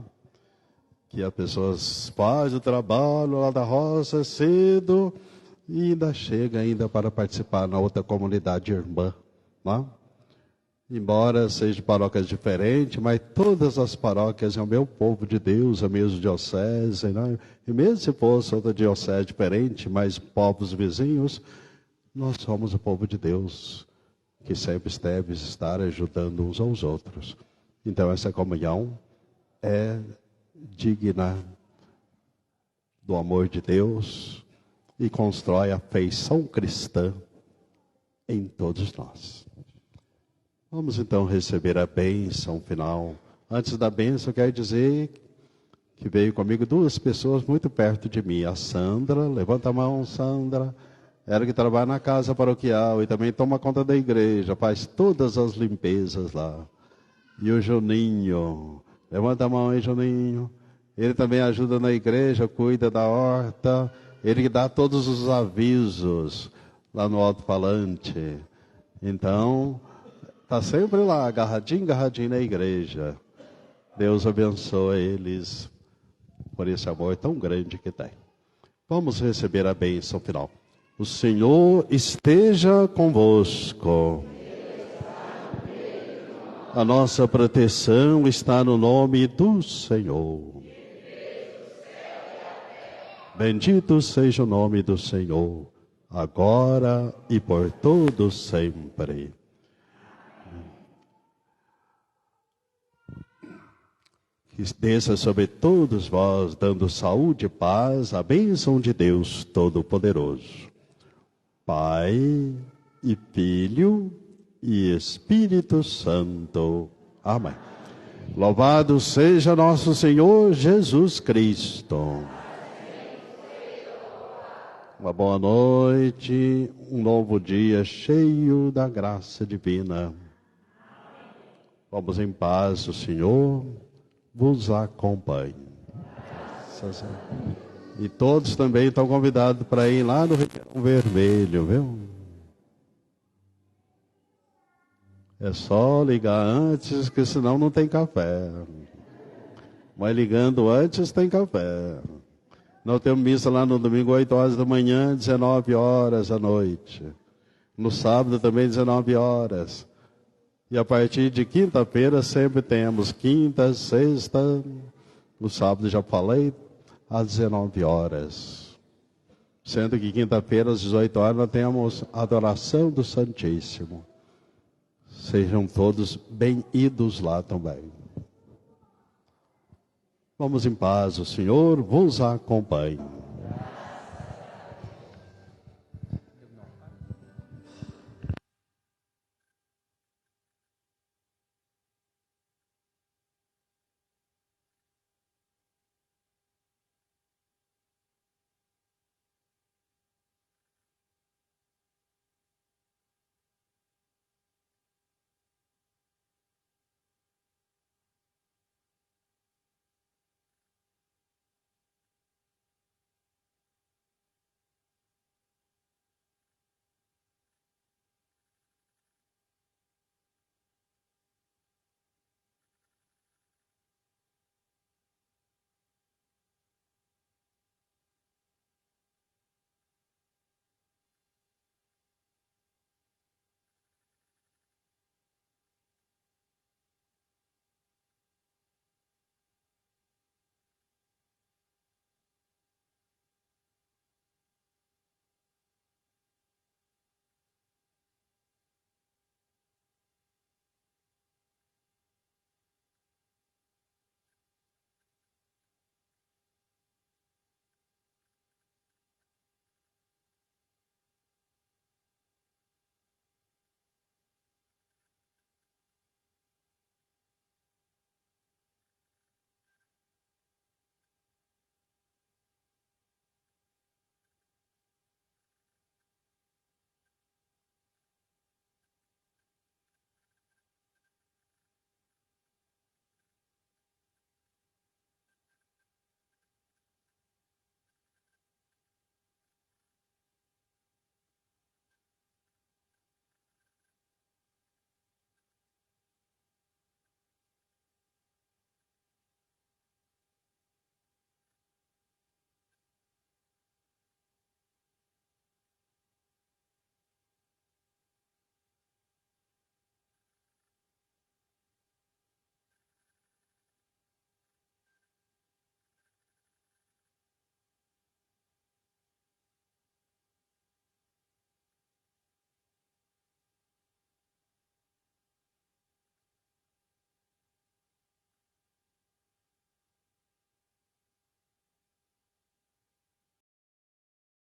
Que as pessoas fazem o trabalho lá da roça cedo e ainda chega para participar na outra comunidade irmã. Né? Embora sejam paróquias diferentes, mas todas as paróquias é o meu povo de Deus, a mesma diocese, né? E mesmo se fosse outra diocese diferente, mas povos vizinhos, nós somos o povo de Deus, que sempre deve estar ajudando uns aos outros. Então essa comunhão é digna do amor de Deus e constrói a feição cristã em todos nós. Vamos então receber a bênção final. Antes da bênção, eu quero dizer que veio comigo duas pessoas muito perto de mim. A Sandra, levanta a mão, Sandra. Ela que trabalha na casa paroquial e também toma conta da igreja, faz todas as limpezas lá. E o Juninho, levanta a mão aí, Juninho. Ele também ajuda na igreja, cuida da horta. Ele que dá todos os avisos lá no alto-falante. Então, está sempre lá, agarradinho na igreja. Deus abençoe eles por esse amor tão grande que tem. Vamos receber a bênção final. O Senhor esteja convosco. A nossa proteção está no nome do Senhor. Bendito seja o nome do Senhor, agora e por todo sempre. Que desça sobre todos vós, dando saúde e paz, a bênção de Deus Todo-Poderoso. Pai e Filho e Espírito Santo. Amém. Louvado seja nosso Senhor Jesus Cristo. Uma boa noite, um novo dia cheio da graça divina. Vamos em paz, o Senhor vos acompanhe. E todos também estão convidados para ir lá no Ribeirão Vermelho, viu? É só ligar antes, que senão não tem café. Mas ligando antes tem café. Nós temos missa lá no domingo, 8 horas da manhã, 19 horas à noite. No sábado também, 19 horas. E a partir de quinta-feira sempre temos quinta, sexta, no sábado já falei, às 19 horas. Sendo que quinta-feira, às 18 horas, nós temos a adoração do Santíssimo. Sejam todos bem-vindos lá também. Vamos em paz, o Senhor vos acompanhe.